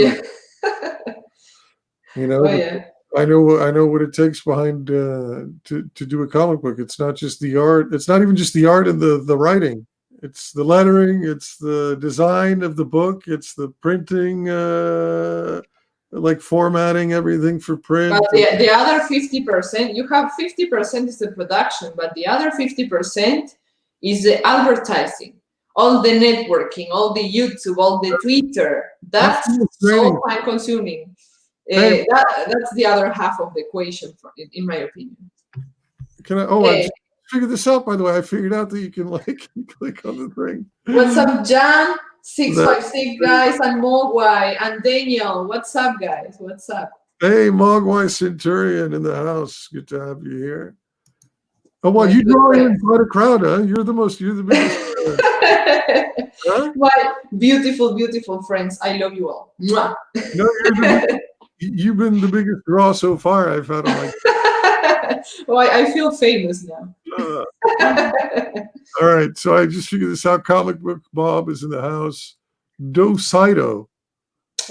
S2: Yeah.
S1: I know what it takes behind to do a comic book. It's not just the art. It's not even just the art and the writing. It's the lettering. It's the design of the book. It's the printing. like formatting everything for print.
S2: But the other 50%, you have 50% is the production, but the other 50% is the advertising, all the networking, all the YouTube, all the Twitter. That's so time consuming. That's the other half of the equation, in my opinion.
S1: Can I? Oh, I just figured this out. By the way, I figured out that you can like click on the thing.
S2: What's up, Jan? 656 guys, and Mogwai and Daniel. What's up, guys? What's up?
S1: Hey, Mogwai Centurion in the house. Good to have you here. Oh, well, you draw in quite a crowd, huh? You're the biggest.
S2: Huh? My beautiful, beautiful friends. I love you all. Mwah.
S1: No, you've been the biggest draw so far I've had on my.
S2: Well, I feel famous now.
S1: All right, so I just figured this out. Comic Book Bob is in the house. Dosito.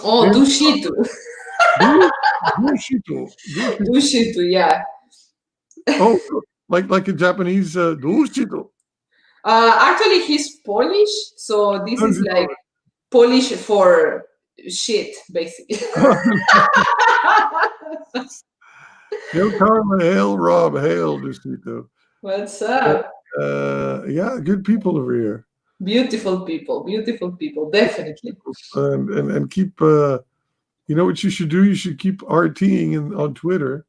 S2: Oh, Dushito. Dushito, yeah.
S1: Oh, like in Japanese, Dushito.
S2: Actually, he's Polish, so this is like Polish for shit, basically.
S1: Hail Carla, hail Rob, hail Dushito.
S2: What's up?
S1: Yeah, good people over here.
S2: Beautiful people, definitely.
S1: And keep, you know what you should do? You should keep RTing on Twitter.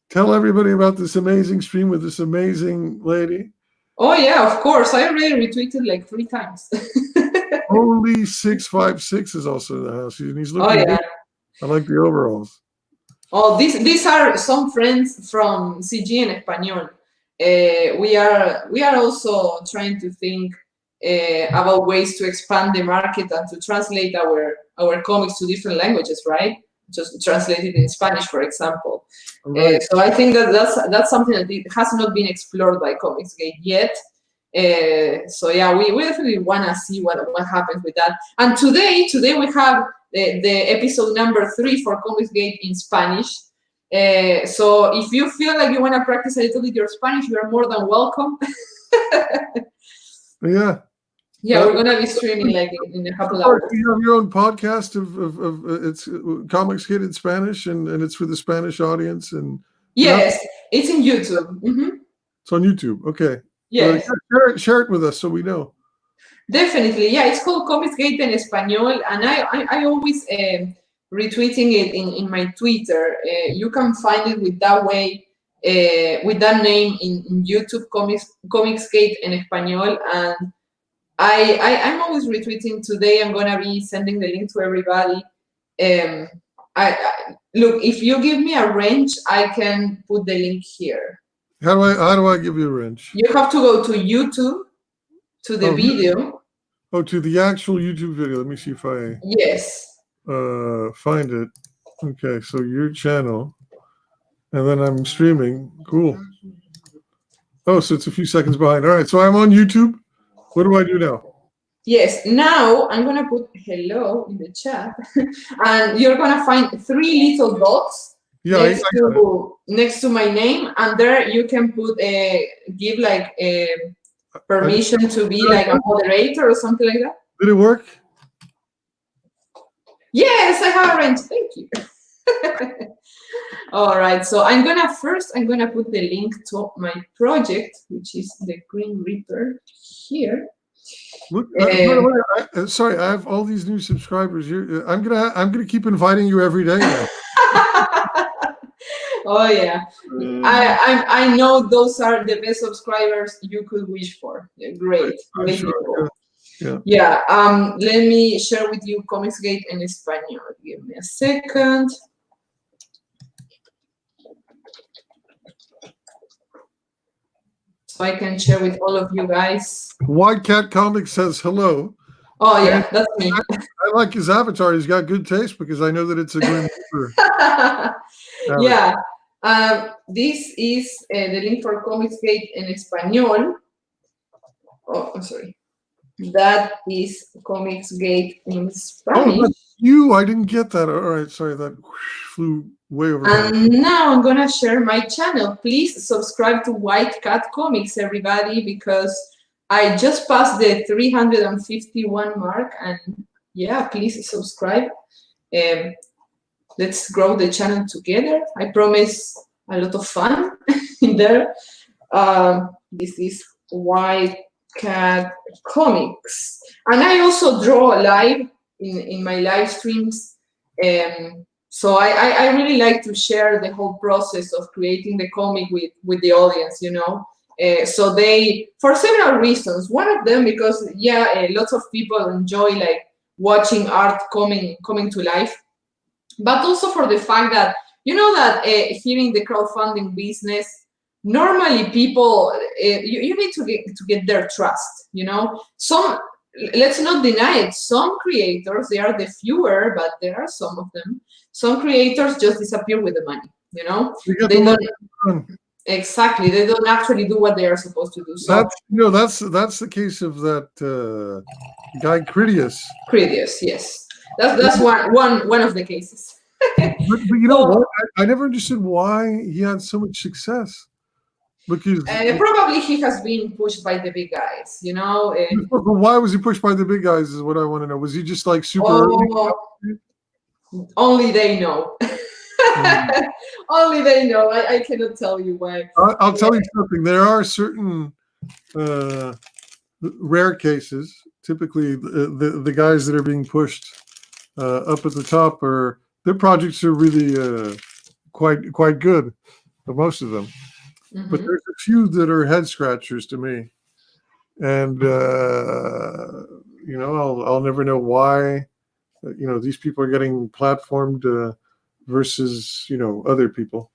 S1: Tell everybody about this amazing stream with this amazing lady.
S2: Oh yeah, of course. I already retweeted like 3 times.
S1: Only 656 is also in the house. He's looking.
S2: Oh yeah.
S1: Good. I like the overalls.
S2: Oh, these are some friends from CG en Español. We are also trying to think about ways to expand the market and to translate our comics to different languages, right? Just translate it in Spanish, for example. Right. So I think that's something that has not been explored by Comicsgate yet. So yeah, we definitely want to see what happens with that. And today we have the episode number 3 for Comicsgate in Spanish. So if you feel like you want to practice a little bit your Spanish, you are more than welcome.
S1: Yeah.
S2: Yeah, we're gonna be streaming like in a couple hours.
S1: You have your own podcast of it's Comicsgate in Spanish, and it's for the Spanish audience. And
S2: yes, it's in YouTube. Mm-hmm.
S1: It's on YouTube. Okay.
S2: Yes.
S1: Share it with us so we know.
S2: Definitely, yeah. It's called Comicsgate en Español, and I always retweeting it in my Twitter. You can find it with that way, with that name in YouTube, Comicsgate en Español, and I'm always retweeting. Today I'm gonna be sending the link to everybody. Look, if you give me a wrench, I can put the link here.
S1: How do I give you a wrench?
S2: You have to go to YouTube, to the video.
S1: Oh, to the actual YouTube video. Let me see if I find it. Okay, so your channel, and then I'm streaming. Cool. Oh, so it's a few seconds behind. All right, so I'm on YouTube. What do I do now?
S2: Yes, now I'm going to put hello in the chat, and you're going to find 3 little dots next to my name, and there you can put give like a permission to be like a moderator or something like that.
S1: Did it work?
S2: Yes, I have a wrench. Thank you. All right, so I'm gonna put the link to my project, which is the Green Reaper here.
S1: Look, sorry, I have all these new subscribers. I'm gonna keep inviting you every day now.
S2: Oh yeah, I know those are the best subscribers you could wish for. Great, great people. Yeah. Let me share with you Comicsgate en Español. Give me a second. So I can share with all of you guys.
S1: White Cat Comics says hello.
S2: Oh yeah, that's me.
S1: I like his avatar. He's got good taste because I know that it's a Green Reaper.
S2: Yeah. This is the link for Comicsgate en Español. Oh, I'm sorry. That is Comicsgate in Spanish.
S1: Oh, you! I didn't get that. All right, sorry, that flew way over.
S2: And now I'm gonna share my channel. Please subscribe to White Cat Comics, everybody, because I just passed the 351 mark, and yeah, please subscribe. let's grow the channel together. I promise a lot of fun in there. This is White Cat Comics, and I also draw live in my live streams. So I really like to share the whole process of creating the comic with the audience, you know. So they, for several reasons. One of them because lots of people enjoy like watching art coming to life, but also for the fact that you know that here in the crowdfunding business, normally people you need to get their trust. You know, some, let's not deny it. Some creators, they are the fewer, but there are some of them. Some creators just disappear with the money. You know,
S1: You get
S2: they
S1: the
S2: don't
S1: money.
S2: exactly. They don't actually do what they are supposed to do. So
S1: That's the case of that guy Critias.
S2: Critias, yes, that's one of the cases.
S1: But you know
S2: So
S1: what? I never understood why he had so much success. Because
S2: probably he has been pushed by the big guys, you know.
S1: but why was he pushed by the big guys? Is what I want to know. Was he just like super early?
S2: Oh, only they know.
S1: Mm.
S2: Only they know. I cannot tell you why.
S1: I'll tell you something. There are certain rare cases. Typically, the guys that are being pushed up at the top are their projects are really quite good, most of them. But there's a few that are head scratchers to me, and you know, I'll never know why. You know, these people are getting platformed versus other people.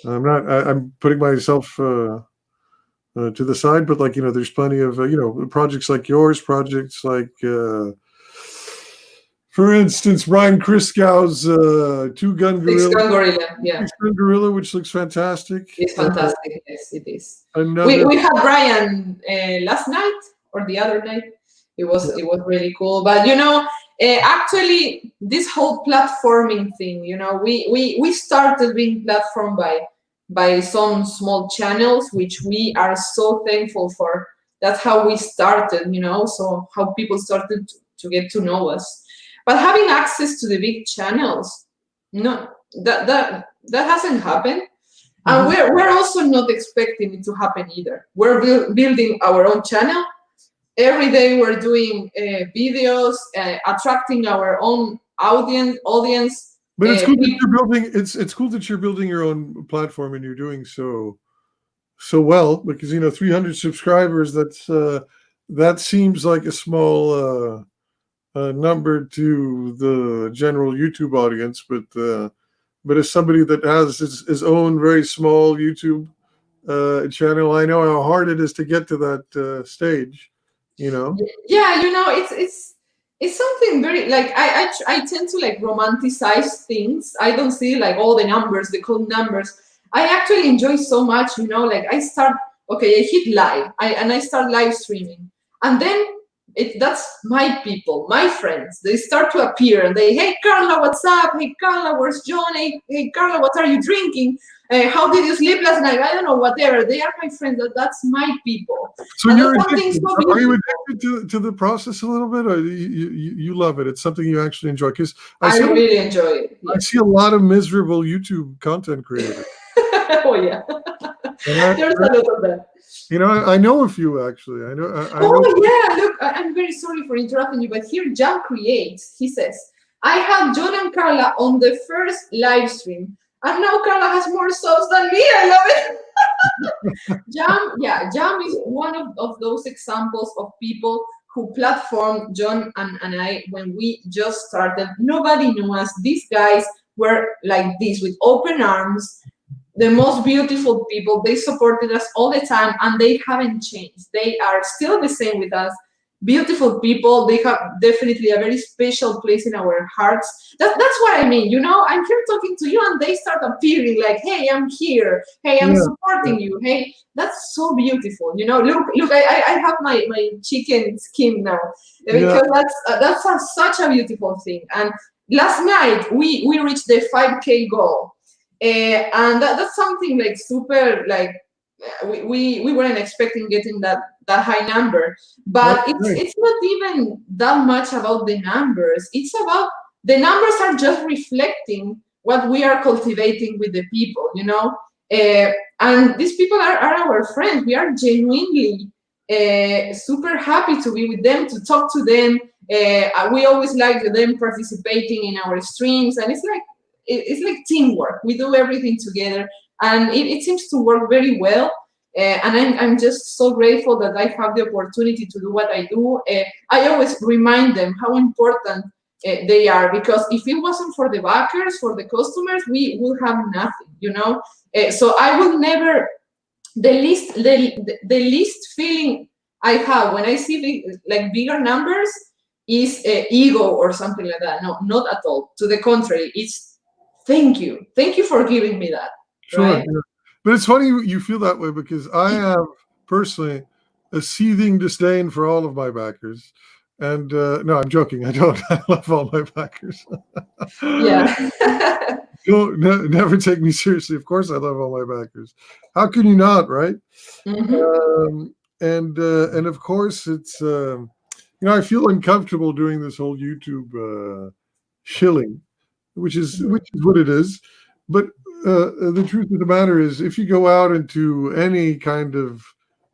S1: I'm putting myself to the side, but like there's plenty of projects like yours, projects like. For instance, Brian Kriskow's Two Gun
S2: Six
S1: Gorilla.
S2: Gun Gorilla, yeah.
S1: Six Gun Gorilla, which looks fantastic.
S2: It's fantastic. Yes, it is.
S1: Another.
S2: We had Brian last night or the other night. It was really cool. But you know, actually, this whole platforming thing, you know, we started being platformed by some small channels, which we are so thankful for. That's how we started, you know. So how people started to get to know us. But having access to the big channels, no, that hasn't happened. And we're also not expecting it to happen either. We're building our own channel. Every day we're doing videos, attracting our own audience.
S1: But it's cool that you're building. It's cool that you're building your own platform and you're doing so well, because 300 subscribers. That seems like a small number to the general YouTube audience, but as somebody that has his own very small YouTube channel, I know how hard it is to get to that stage.
S2: Yeah, you know, it's something very like I tend to like romanticize things. I don't see like all the numbers, the cool numbers. I actually enjoy so much, you know, like I hit live, and I start live streaming, and then that's my people, my friends. They start to appear and hey Carla, what's up? Hey Carla, where's John? Hey Carla, what are you drinking? How did you sleep last night? I don't know, whatever. They are my friends. That's my people.
S1: So
S2: and
S1: you're addicted. Are you addicted to the process a little bit, or you love it? It's something you actually enjoy? Because
S2: I really enjoy it.
S1: Yeah. I see a lot of miserable YouTube content creators.
S2: Oh yeah, there's a lot of that.
S1: I know a few actually. I know.
S2: Yeah, look, I'm very sorry for interrupting you, but here John creates. He says, "I had John and Carla on the first live stream, and now Carla has more subs than me. I love it." Jam is one of those examples of people who platformed John and I when we just started. Nobody knew us. These guys were like this with open arms. The most beautiful people. They supported us all the time, and they haven't changed. They are still the same with us. Beautiful people. They have definitely a very special place in our hearts. That's what I mean. You know, I'm here talking to you, and they start appearing like, "Hey, I'm here. Hey, I'm supporting you. Hey, that's so beautiful." You know, look. I have my chicken skin now because that's such a beautiful thing. And last night we reached the 5K goal. And that's something like super like we weren't expecting getting that high number, but it's not even that much about the numbers. It's about the numbers are just reflecting what we are cultivating with the people, you know. And these people are our friends. We are genuinely super happy to be with them, to talk to them. We always like them participating in our streams, and it's like teamwork. We do everything together, and it seems to work very well. And I'm just so grateful that I have the opportunity to do what I do. I always remind them how important they are, because if it wasn't for the backers, for the customers, we will have nothing, you know. So I will never, the least feeling I have when I see like bigger numbers is ego or something like that. No, not at all. To the contrary, it's thank you for giving me that.
S1: Sure.
S2: Right?
S1: Yeah. But it's funny you feel that way, because I have personally a seething disdain for all of my backers. And no, I'm joking. I don't. I love all my backers.
S2: Yeah.
S1: Never take me seriously. Of course, I love all my backers. How can you not, right?
S2: Mm-hmm.
S1: And of course, it's I feel uncomfortable doing this whole YouTube shilling, which is what it is. But the truth of the matter is, if you go out into any kind of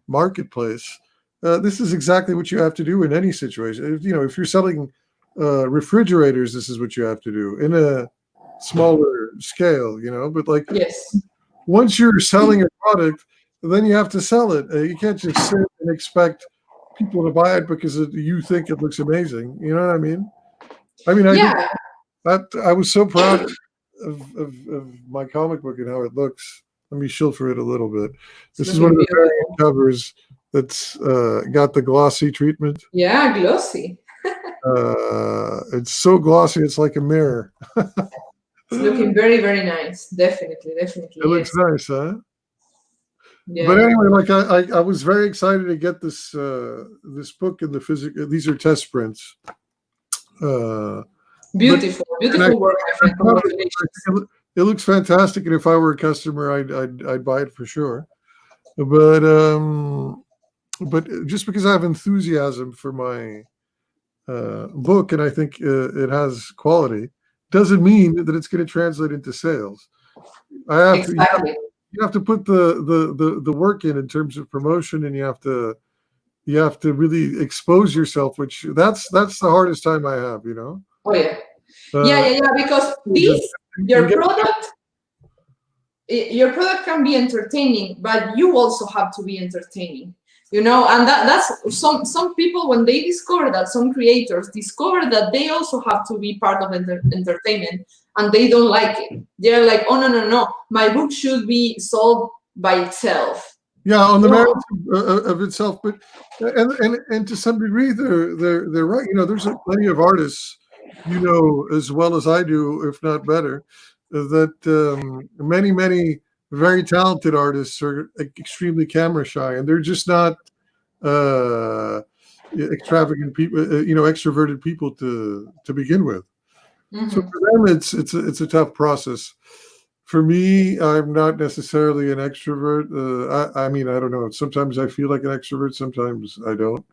S1: marketplace, this is exactly what you have to do in any situation. If you're selling refrigerators, this is what you have to do in a smaller scale. But like,
S2: Yes.
S1: once you're selling a product, then you have to sell it. You can't just sit and expect people to buy it because you think it looks amazing. You know what I mean? I
S2: Yeah.
S1: did that. I was so proud of my comic book and how it looks. Let me shill for it a little bit. This is one of the variant covers that's got the glossy treatment.
S2: Yeah, glossy.
S1: It's so glossy, it's like a mirror.
S2: It's looking very, very nice. Definitely.
S1: It looks nice, huh?
S2: Yeah.
S1: But anyway, like I was very excited to get this this book in the physical. These are test prints.
S2: Beautiful work, my friend. Congratulations.
S1: It looks fantastic, and if I were a customer, I'd buy it for sure. But just because I have enthusiasm for my book, and I think it has quality, doesn't mean that it's going to translate into sales.
S2: Exactly.
S1: You have to put the work in terms of promotion, and you have to really expose yourself, which that's the hardest time I have,
S2: Oh yeah. Yeah, because your product can be entertaining, but you also have to be entertaining, and that's some people, when they discover that, some creators discover that they also have to be part of entertainment, and they don't like it. They're like, oh no, my book should be sold by itself.
S1: Yeah, on the merits of itself, but and to some degree they're right. There's plenty of artists, as well as I do, if not better, that many very talented artists are extremely camera shy, and they're just not extravagant people, extroverted people to begin with. Mm-hmm. So for them, it's a tough process. For me, I'm not necessarily an extrovert. I mean, I don't know. Sometimes I feel like an extrovert, sometimes I don't.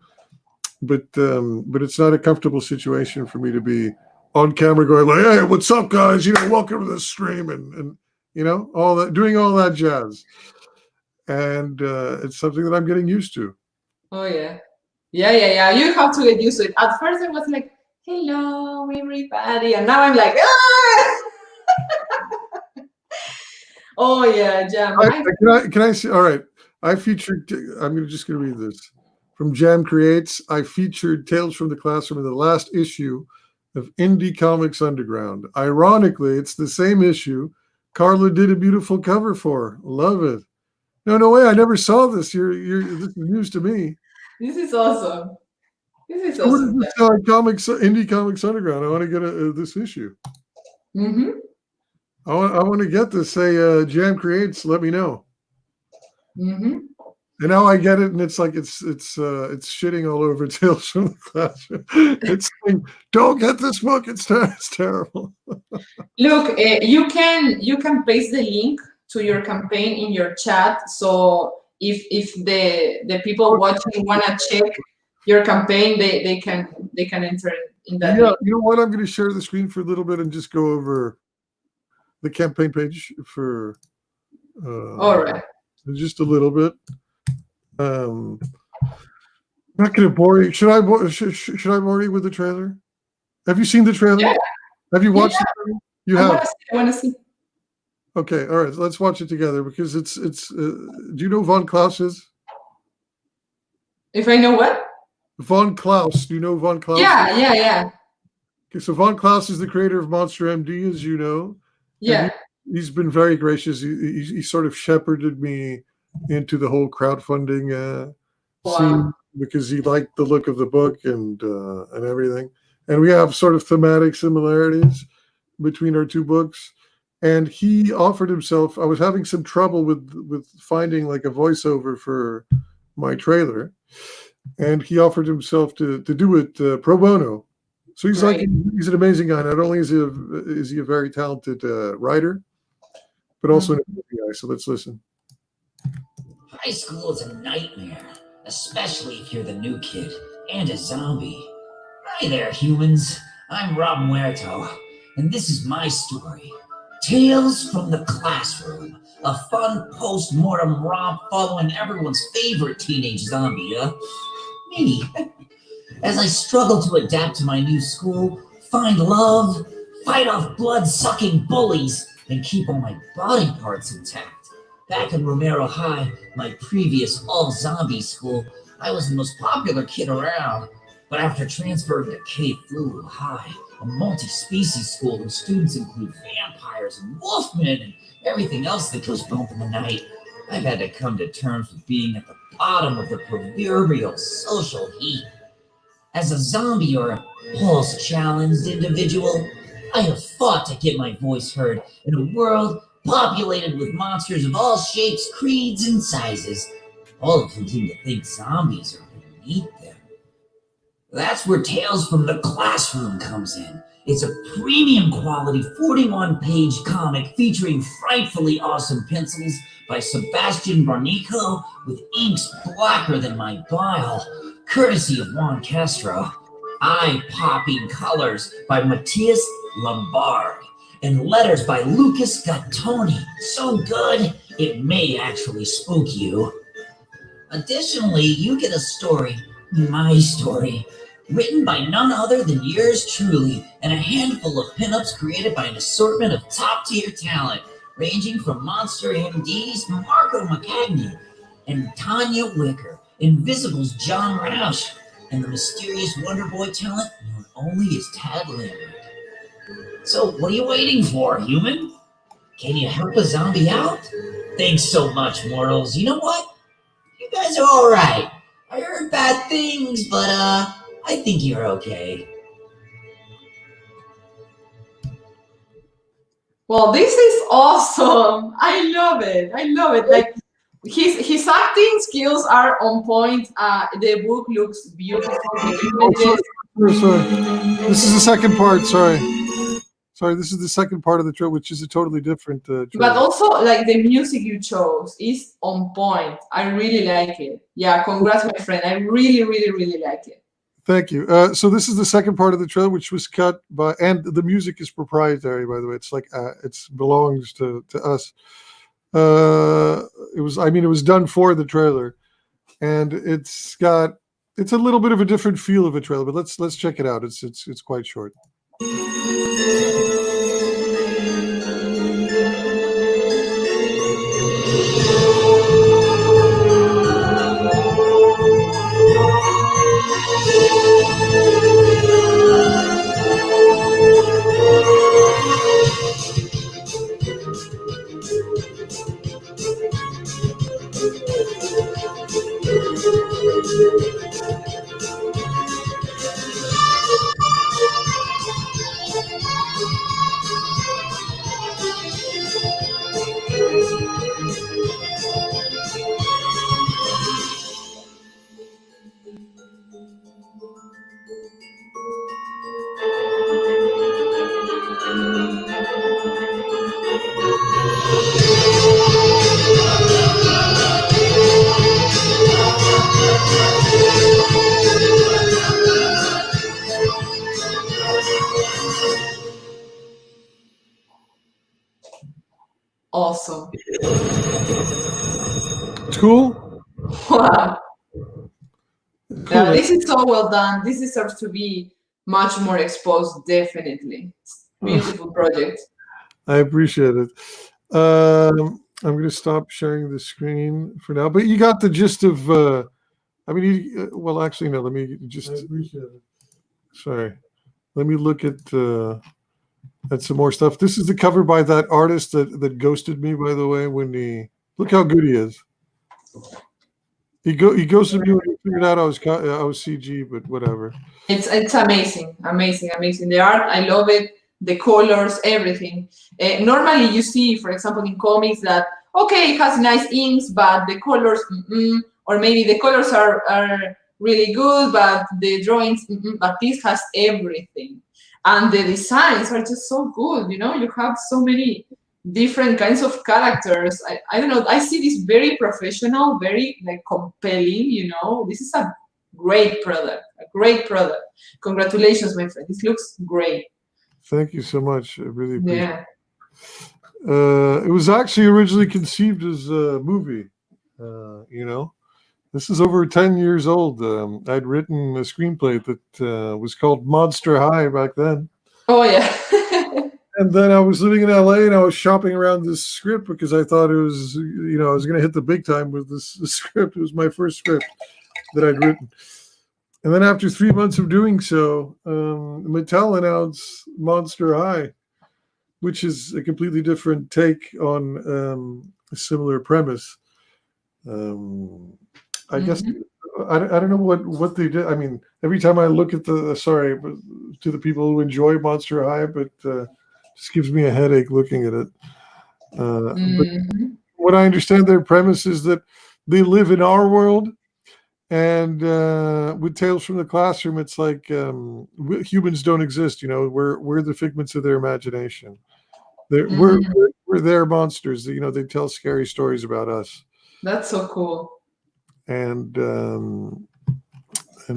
S1: But it's not a comfortable situation for me to be on camera going like, "Hey, what's up, guys? Welcome to the stream," and all that, doing all that jazz. And it's something that I'm getting used to.
S2: Oh yeah. You have to get used to it. At first, I was like, "Hello, everybody," and now I'm like, "Ah!" Oh yeah, Jam.
S1: Can I say? All right, I featured. I'm just going to read this from Jam Creates. I featured Tales from the Classroom in the last issue of Indie Comics Underground. Ironically, it's the same issue Carla did a beautiful cover for. Love it. No way. I never saw this. This is news to me.
S2: This is awesome.
S1: Indie Comics Underground. I want to get this issue.
S2: Mm-hmm.
S1: I want to get this. Say Jam Creates. Let me know.
S2: Mm-hmm.
S1: And now I get it, and it's like it's shitting all over Tales from the Classroom. It's saying, don't get this book. It's terrible.
S2: Look, you can paste the link to your campaign in your chat. So if the people watching want to check your campaign, they can enter in that.
S1: Yeah, link. You know what? I'm going to share the screen for a little bit and just go over the campaign page for
S2: All right.
S1: just a little bit. I'm not going to bore you. Should I bore you with the trailer? Have you seen the trailer?
S2: Yeah.
S1: Have you watched the trailer? You
S2: I
S1: have.
S2: want to see.
S1: Okay, all right. Let's watch it together because it's. Do you know Von Klaus is?
S2: If I know what?
S1: Von Klaus. Do you know Von Klaus?
S2: Yeah.
S1: Okay, so Von Klaus is the creator of Monster MD, as you know.
S2: Yeah.
S1: He's been very gracious. He sort of shepherded me into the whole crowdfunding scene because he liked the look of the book and everything. And we have sort of thematic similarities between our two books. And he offered himself. I was having some trouble with finding like a voiceover for my trailer, and he offered himself to do it pro bono. So he's
S2: Right.
S1: he's an amazing guy. Not only is he a very talented writer, but also an amazing guy. So let's listen.
S3: High school is a nightmare, especially if you're the new kid and a zombie. Hi there, humans. I'm Rob Muerto, and this is my story. Tales from the Classroom, a fun post-mortem romp following everyone's favorite teenage zombie, me. As I struggle to adapt to my new school, find love, fight off blood-sucking bullies, and keep all my body parts intact. Back in Romero High, my previous all-zombie school, I was the most popular kid around. But after transferring to K-Flu High, a multi-species school where students include vampires and wolfmen and everything else that goes bump in the night, I've had to come to terms with being at the bottom of the proverbial social heap. As a zombie or a pulse-challenged individual, I have fought to get my voice heard in a world populated with monsters of all shapes, creeds, and sizes, all of whom seem to think zombies are beneath them. That's where Tales from the Classroom comes in. It's a premium quality 41-page comic featuring frightfully awesome pencils by Sebastian Barnico with inks blacker than my bile, courtesy of Juan Castro, eye-popping colors by Matthias Lombard, and letters by Lucas Gattoni. So good, it may actually spook you. Additionally, you get a story, my story, written by none other than yours truly, and a handful of pinups created by an assortment of top-tier talent, ranging from Monster MD's Marco McCagney and Tanya Wicker, Invisible's John Roush, and the mysterious Wonder Boy talent known only as Tad Lambert. So what are you waiting for, human? Can you help a zombie out? Thanks so much, mortals. You know what? You guys are all right. I heard bad things, but I think you're okay.
S2: Well, this is awesome. I love it. Like his acting skills are on point. The book looks beautiful. The images.
S1: Sorry. This is the second part. Sorry, this is the second part of the trailer, which is a totally different trailer.
S2: But also, like the music you chose is on point. I really like it. Yeah, congrats, my friend. I really, really, really like it.
S1: Thank you. So this is the second part of the trailer, which was cut by, and the music is proprietary, by the way. It's like it belongs to us. It was done for the trailer, and it's a little bit of a different feel of a trailer. But let's check it out. It's quite short.
S2: Awesome.
S1: It's cool.
S2: Wow.
S1: Cool.
S2: This is so well done. This deserves to be much more exposed, definitely. Beautiful project.
S1: I appreciate it. I'm going to stop sharing the screen for now, but you got the gist of, I mean, well, actually, no, let me just, I appreciate it. Sorry. Let me look at some more stuff. This is the cover by that artist that ghosted me, by the way, look how good he is. He ghosted me when he figured out I was CG, but whatever.
S2: It's amazing. The art, I love it. The colors, everything. Normally, you see, for example, in comics that okay, it has nice inks, but the colors, or maybe the colors are really good, but the drawings, but this has everything, and the designs are just so good. You know, you have so many different kinds of characters. I don't know. I see this very professional, very like compelling. You know, this is a great product. Congratulations, my friend. This looks great.
S1: Thank you so much. I really appreciate
S2: Yeah.
S1: it. It was actually originally conceived as a movie. You know, this is over 10 years old. I'd written a screenplay that was called Monster High back then.
S2: Oh, yeah.
S1: And then I was living in LA and I was shopping around this script because I thought it was, you know, I was going to hit the big time with this script. It was my first script that I'd written. And then after 3 months of doing so, Mattel announced Monster High, which is a completely different take on a similar premise. I guess I don't know what they did. I mean, every time I look at to the people who enjoy Monster High, but just gives me a headache looking at it. But what I understand, their premise is that they live in our world. And with Tales from the Classroom, it's like humans don't exist. You know, we're the figments of their imagination. We're their monsters. You know, they tell scary stories about us.
S2: That's so cool.
S1: And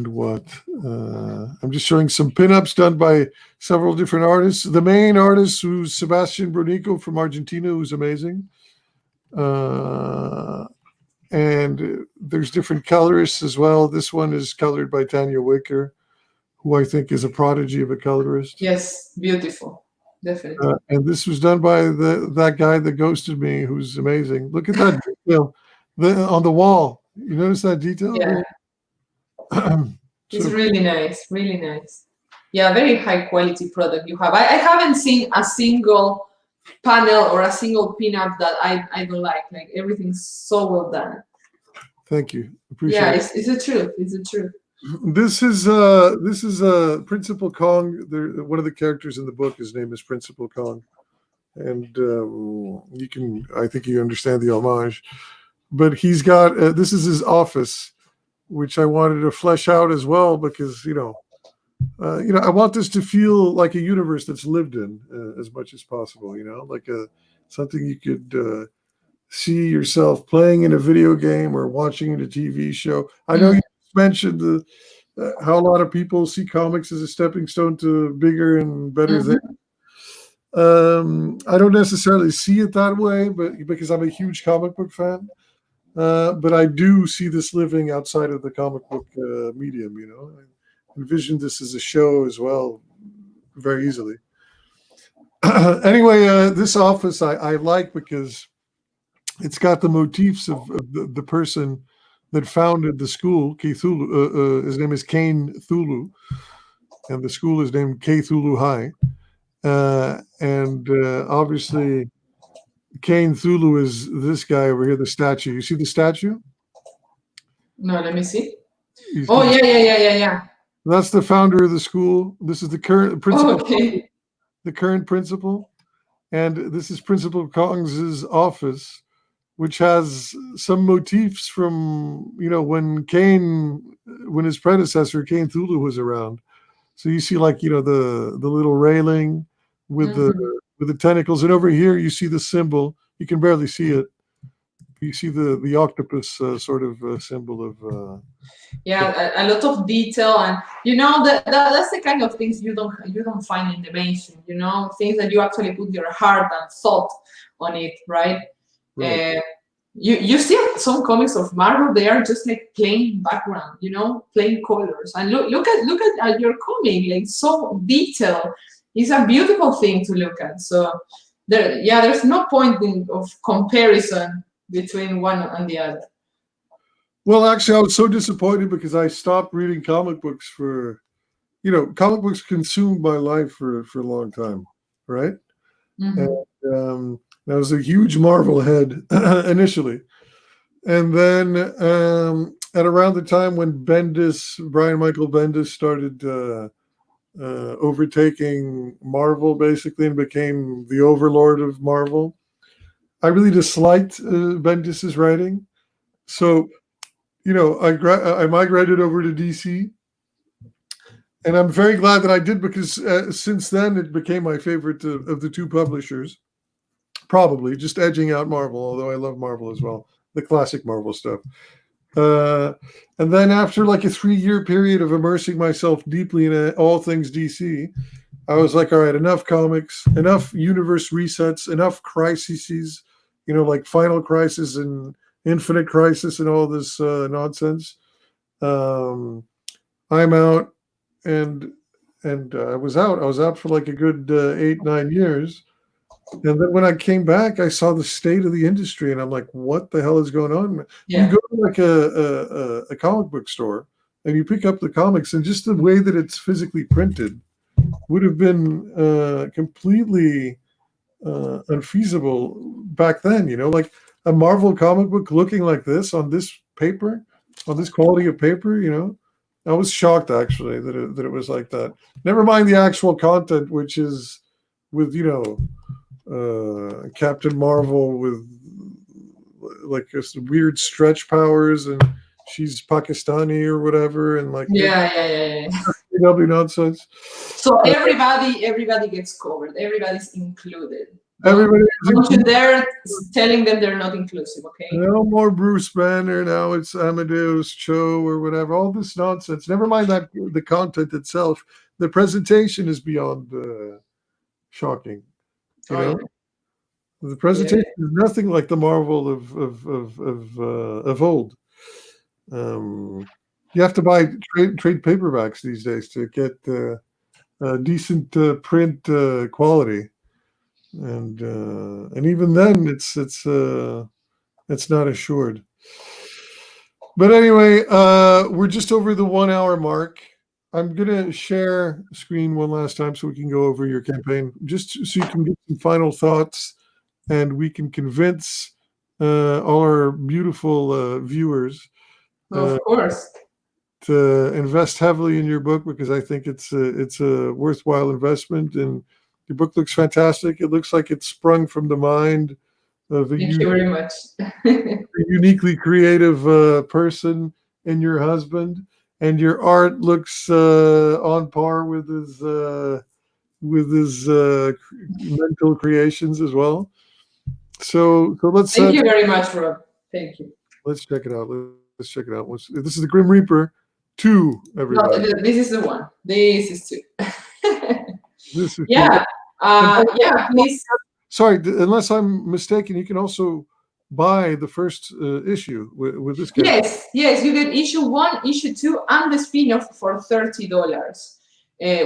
S1: what? I'm just showing some pinups done by several different artists. The main artist, who's Sebastian Brunico from Argentina, who's amazing. And there's different colorists as well. This one is colored by Tanya Wicker, who I think is a prodigy of a colorist.
S2: Yes, beautiful. Definitely.
S1: And this was done by that guy that ghosted me, who's amazing. Look at that detail on the wall. You notice that detail?
S2: Yeah. It's really nice, really nice. Yeah, very high quality product you have. I haven't seen a single panel or a single pinup that I don't like. Like everything's so well done.
S1: Thank you. Appreciate it.
S2: It's the truth. It's the truth.
S1: This is Principal Kong. One of the characters in the book, his name is Principal Kong, and I think you understand the homage. But he's got this is his office, which I wanted to flesh out as well because I want this to feel like a universe that's lived in as much as possible. You know, like something you could see yourself playing in a video game or watching in a TV show. I know you mentioned how a lot of people see comics as a stepping stone to bigger and better things. I don't necessarily see it that way, but because I'm a huge comic book fan. But I do see this living outside of the comic book medium. You know, I envision this as a show as well, very easily. Anyway, this office I like because it's got the motifs of the person that founded the school, Cthulhu. His name is Kane Thulu, and the school is named Cthulhu High. And obviously, Kane Thulu is this guy over here, the statue. You see the statue?
S2: No, let me see. Yeah.
S1: That's the founder of the school. This is the current principal.
S2: Okay.
S1: The current principal. And this is Principal Kong's office, which has some motifs from, when his predecessor, Kane Thulu, was around. So you see the little railing with the tentacles. And over here, you see the symbol. You can barely see it You see the octopus sort of symbol of.
S2: Yeah, a lot of detail, and that's the kind of things you don't find in the mainstream. Things that you actually put your heart and thought on it, right?
S1: Right.
S2: You see some comics of Marvel, they are just like plain background, plain colors, and look at your comic, like so detailed. It's a beautiful thing to look at. So there's no point of comparison between one and the other.
S1: Well, actually, I was so disappointed because I stopped reading comic books for, comic books consumed my life for a long time, right?
S2: Mm-hmm.
S1: And I was a huge Marvel head initially. And then at around the time when Brian Michael Bendis started overtaking Marvel, basically, and became the overlord of Marvel, I really disliked Bendis's writing. So, I migrated over to DC, and I'm very glad that I did, because since then it became my favorite of the two publishers, probably just edging out Marvel, although I love Marvel as well, the classic Marvel stuff. And then after like a 3-year period of immersing myself deeply in all things DC, I was like, all right, enough comics, enough universe resets, enough crises, like Final Crisis and Infinite Crisis and all this nonsense. I'm out, and I was out. I was out for like a good 8-9 years, and then when I came back, I saw the state of the industry, and I'm like, what the hell is going on?
S2: Yeah.
S1: You go to like a comic book store, and you pick up the comics, and just the way that it's physically printed would have been completely unfeasible back then. Like a Marvel comic book looking like this on this paper, on this quality of paper. I was shocked actually that it was like that. Never mind the actual content, which is with Captain Marvel with like this weird stretch powers, and she's Pakistani or whatever, and like
S2: Yeah.
S1: nonsense.
S2: So everybody gets covered. Everybody's included.
S1: Everybody
S2: Don't you dare telling them they're not inclusive, okay?
S1: No more Bruce Banner. Now it's Amadeus Cho or whatever. All this nonsense. Never mind that the content itself. The presentation is beyond shocking.
S2: Yeah.
S1: The presentation is nothing like the Marvel of old. You have to buy trade paperbacks these days to get decent print quality, and even then, it's not assured. But anyway, we're just over the 1 hour mark. I'm gonna share screen one last time so we can go over your campaign, just so you can get some final thoughts, and we can convince all our beautiful viewers,
S2: Of course,
S1: to invest heavily in your book, because I think it's a worthwhile investment, and your book looks fantastic. It looks like it's sprung from the mind of a
S2: thank you very much.
S1: uniquely creative person in your husband, and your art looks on par with his mental creations as well. So let's
S2: thank you very much, Rob. Thank you.
S1: Let's check it out. Let's check it out. This is the Grim Reaper 2, everybody.
S2: No, this is the one. This is 2.
S1: This is
S2: yeah. Please.
S1: Sorry, unless I'm mistaken, you can also buy the first issue with this guy.
S2: Yes, you get issue 1, issue 2, and the spin-off for $30,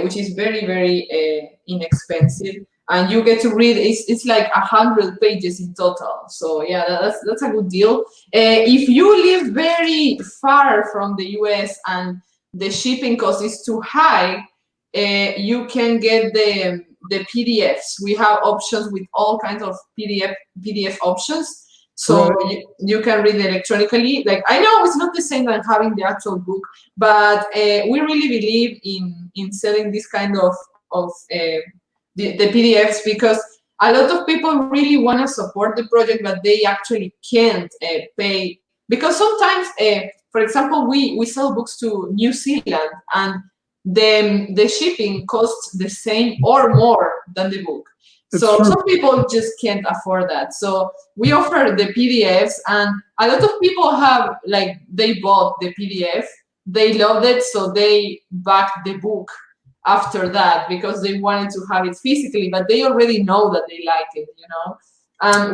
S2: which is very, very inexpensive. And you get to read. It's like 100 pages in total. So yeah, that's a good deal. If you live very far from the US and the shipping cost is too high, you can get the PDFs. We have options with all kinds of PDF options. So right. you can read electronically. Like, I know it's not the same as having the actual book, but we really believe in selling this kind of the PDFs, because a lot of people really want to support the project, but they actually can't pay. Because sometimes, for example, we sell books to New Zealand, and the shipping costs the same or more than the book. So
S1: true.
S2: some people just can't afford that. So we offer the PDFs, and a lot of people have, like, they bought the PDF, they loved it, so they backed the book after that because they wanted to have it physically, but they already know that they like it, you know.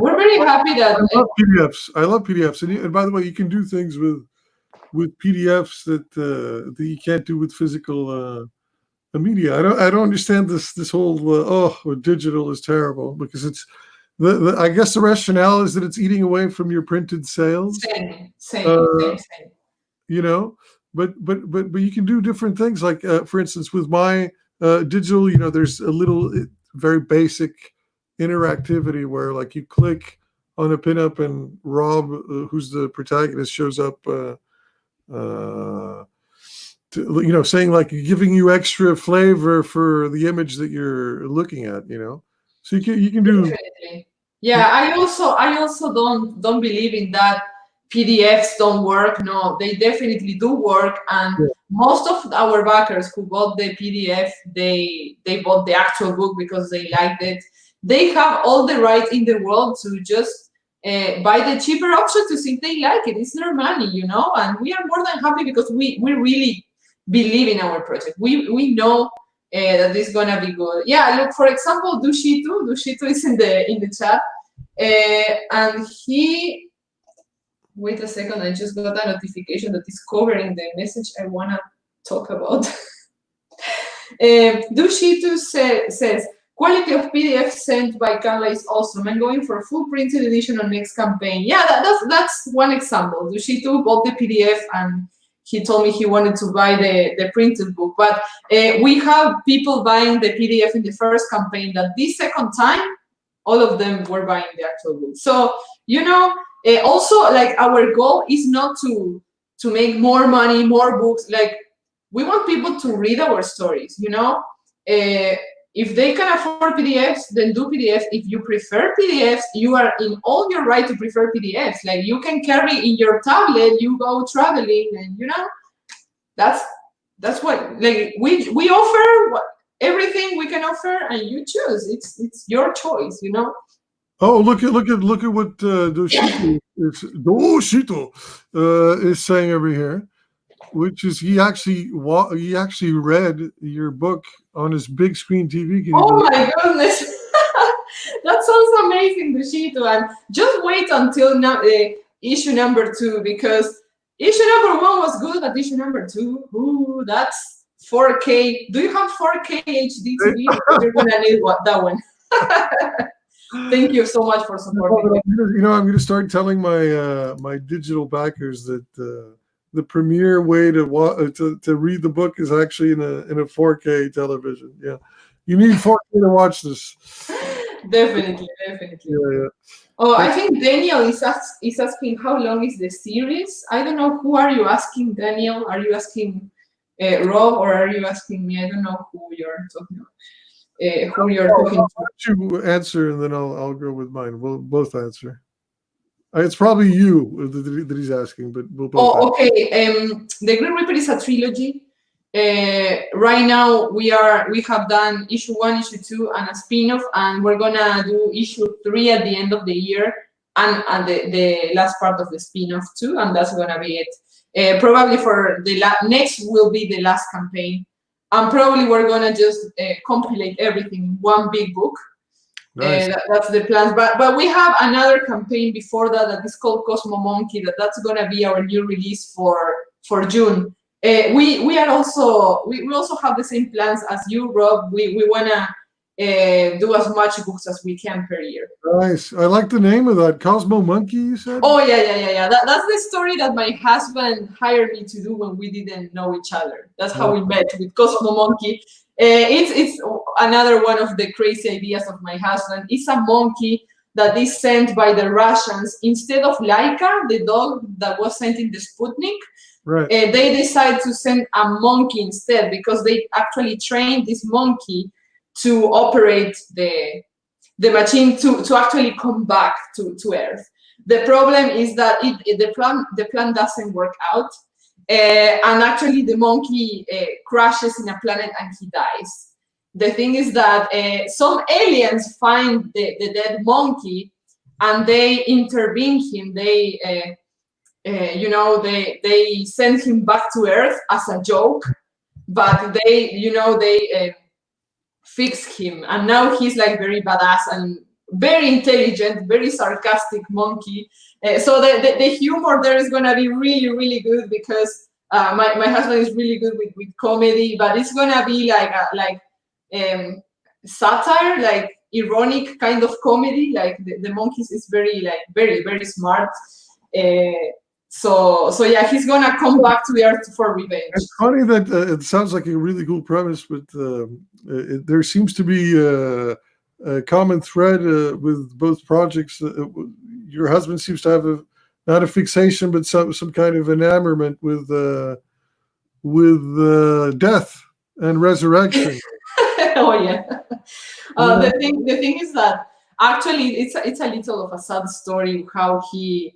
S2: We're very happy that.
S1: I love PDFs. I love PDFs, and by the way, you can do things with PDFs that you can't do with physical media. I don't understand this whole digital is terrible, because it's I guess the rationale is that it's eating away from your printed sales.
S2: Same.
S1: You know, but you can do different things. Like for instance, with my digital, you know, there's a little very basic interactivity where, like, you click on a pinup and Rob, who's the protagonist, shows up. You know, saying, like, giving you extra flavor for the image that you're looking at, you know, so you can do.
S2: Definitely. Yeah, I also don't believe in that PDFs don't work. No, they definitely do work, and
S1: Yeah.
S2: most of our backers who bought the PDF, they bought the actual book because they liked it. They have all the right in the world to just buy the cheaper option to see if they like it. It's their money, you know, and we are more than happy because we really believe in our project. We know that this is gonna be good. Yeah, look, for example, Dushitu is in the chat, and he. Wait a second, I just got a notification that is covering the message I wanna talk about. Dushitu says, quality of PDF sent by Carla is awesome. I'm going for a full printed edition on next campaign. Yeah, that's one example. Dushitu bought the PDF and he told me he wanted to buy the printed book. But we have people buying the PDF in the first campaign that this second time, all of them were buying the actual book. So, you know, also, like, our goal is not to make more money, more books. Like, we want people to read our stories, you know. If they can afford PDFs, then do PDFs. If you prefer PDFs, you are in all your right to prefer PDFs. Like, you can carry in your tablet, you go traveling, and, you know, that's what, like, we offer everything we can offer, and you choose. It's your choice, you know.
S1: Oh, look at what Doshito is saying over here, which is he actually read your book on his big screen TV.
S2: Oh my goodness, that sounds amazing, Dushito. And just wait until issue number 2, because issue number 1 was good, but issue number 2, ooh, that's 4K. Do you have 4K HD TV? Because you're gonna need that one. Thank you so much for supporting me.
S1: You know, I'm going to start telling my my digital backers that the premier way to read the book is actually in a 4K television. Yeah, you need 4K to watch this.
S2: Definitely.
S1: Yeah.
S2: Oh, I think Daniel is asking how long is the series. I don't know, who are you asking, Daniel? Are you asking Rob, or are you asking me? I don't know who you're talking about. Who you're talking to.
S1: Why don't you answer, and then I'll go with mine. We'll both answer. It's probably you that he's asking, but we'll both.
S2: Oh, okay. The Green Reaper is a trilogy. Right now we have done issue 1, issue 2, and a spin-off, and we're gonna do issue 3 at the end of the year, and the last part of the spin-off too, and that's gonna be it. Probably for the next will be the last campaign. And probably we're gonna just compilate everything in one big book.
S1: Nice.
S2: That's the plan. But we have another campaign before that is called Cosmo Monkey. That's gonna be our new release for June. We also have the same plans as you, Rob. We wanna do as much books as we can per year.
S1: Nice. I like the name of that. Cosmo Monkey, you said?
S2: Oh, yeah. That's the story that my husband hired me to do when we didn't know each other. That's how we met, with Cosmo Monkey. It's another one of the crazy ideas of my husband. It's a monkey that is sent by the Russians instead of Laika, the dog that was sent in the Sputnik.
S1: Right.
S2: They decided to send a monkey instead, because they actually trained this monkey to operate the machine to actually come back to Earth. The problem is that the plan doesn't work out, and actually the monkey crashes in a planet and he dies. the thing is that some aliens find the dead monkey and they intervene him. They they send him back to Earth as a joke, but they fix him, and now he's like very badass and very intelligent, very sarcastic monkey. So the humor there is gonna be really, really good, because my husband is really good with comedy, but it's gonna be like satire, like ironic kind of comedy. Like the monkeys is very very, very smart. So yeah, he's gonna come back to the Earth for revenge.
S1: It's funny that it sounds like a really cool premise, but there seems to be a common thread with both projects. Your husband seems to have not a fixation, but some kind of enamorment with death and resurrection.
S2: Oh yeah. The thing is that actually it's a little of a sad story how he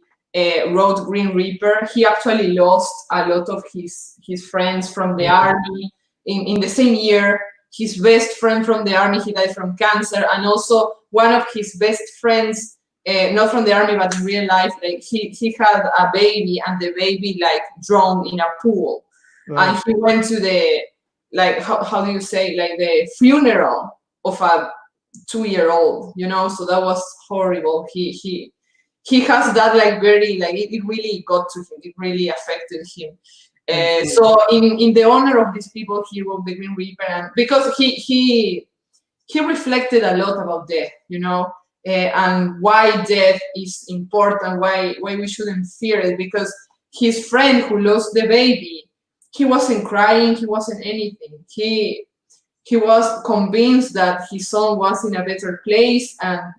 S2: wrote Green Reaper. He actually lost a lot of his friends from the army in the same year. His best friend from the army, he died from cancer, and also one of his best friends, not from the army but in real life, like he had a baby, and the baby like drowned in a pool. And he went to the, like, how do you say, like the funeral of a 2-year-old, so that was horrible. He has that like very, like it really got to him, it really affected him. So in the honor of these people, he wrote the Green Reaper, and because he reflected a lot about death, and why death is important, why we shouldn't fear it. Because his friend who lost the baby, he wasn't crying, he wasn't anything. He was convinced that his son was in a better place, and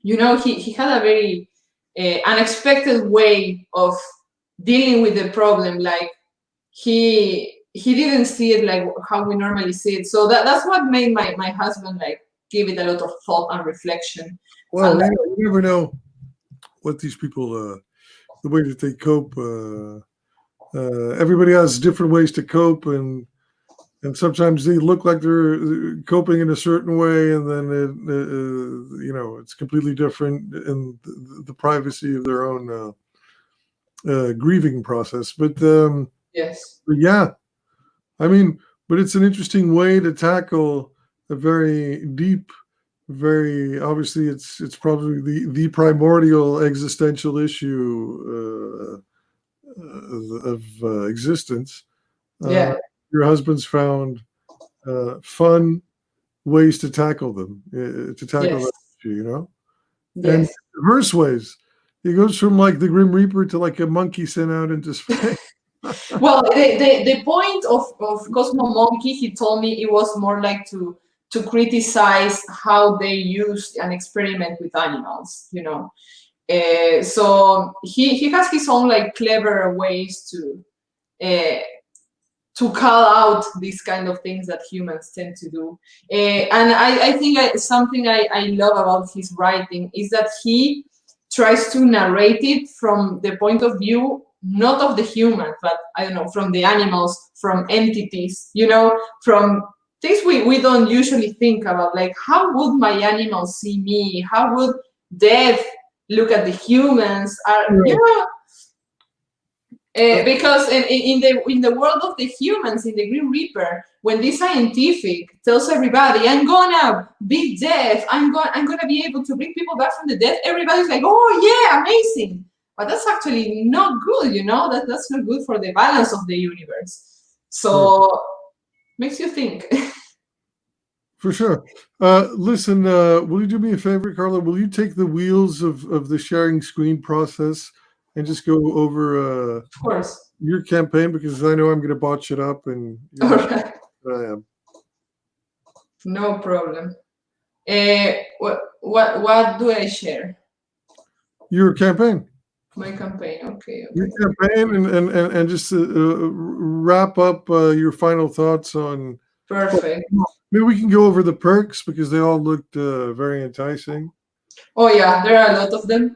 S2: he had a very unexpected way of dealing with the problem. Like he didn't see it like how we normally see it. So that's what made my husband like give it a lot of thought and reflection.
S1: Well, you never know what these people, the way that they cope. Everybody has different ways to cope, and sometimes they look like they're coping in a certain way, and then it's completely different in the privacy of their own grieving process. But
S2: yes,
S1: but yeah, I mean, but it's an interesting way to tackle a very deep, very obviously it's probably the primordial existential issue of existence.
S2: yeah.
S1: Your husband's found fun ways to tackle them,
S2: Yes.
S1: that issue,
S2: Yes.
S1: and diverse ways. He goes from like the Grim Reaper to like a monkey sent out into space.
S2: Well, the point of Cosmo Monkey, he told me it was more like to criticize how they used an experiment with animals, so he has his own like clever ways to call out these kind of things that humans tend to do. And I think something I love about his writing is that he tries to narrate it from the point of view not of the humans, but I don't know, from the animals, from entities, from things we don't usually think about, like how would my animals see me? How would death look at the humans? Because in the world of the humans, in the Green Reaper, when this scientific tells everybody, "I'm gonna beat death, I'm gonna be able to bring people back from the dead," everybody's like, "Oh yeah, amazing!" But that's actually not good, that's not good for the balance of the universe. So makes you think.
S1: For sure. Listen, will you do me a favor, Carla? Will you take the wheels of the sharing screen process and just go over
S2: Of course.
S1: your campaign, because I know I'm going to botch it up, and
S2: All right.
S1: I am.
S2: No problem. What do I share?
S1: Your campaign.
S2: My campaign. Okay.
S1: Your campaign, and just wrap up your final thoughts on.
S2: Perfect.
S1: Maybe we can go over the perks, because they all looked very enticing.
S2: Oh yeah, there are a lot of them.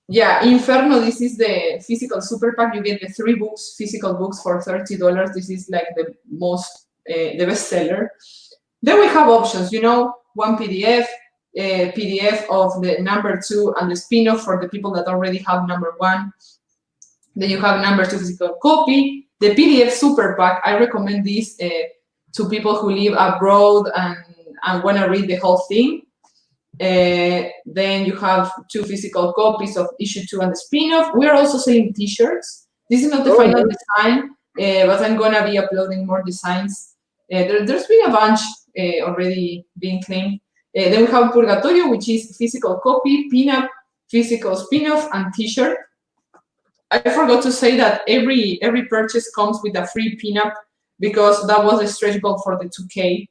S2: Yeah, Inferno, this is the physical super pack. You get the 3 books, physical books for $30. This is like the most the bestseller. Then we have options, one PDF, a PDF of the number 2 and the spin-off for the people that already have number 1. Then you have number 2 physical copy, the PDF super pack. I recommend this to people who live abroad and want to read the whole thing. Then you have 2 physical copies of issue 2 and the spin-off. We are also selling t-shirts. This is not the final design, but I'm gonna be uploading more designs. There's been a bunch already being claimed. Then we have Purgatorio, which is physical copy, pinup, physical spin-off, and t-shirt. I forgot to say that every purchase comes with a free pinup because that was a stretch goal for the 2K.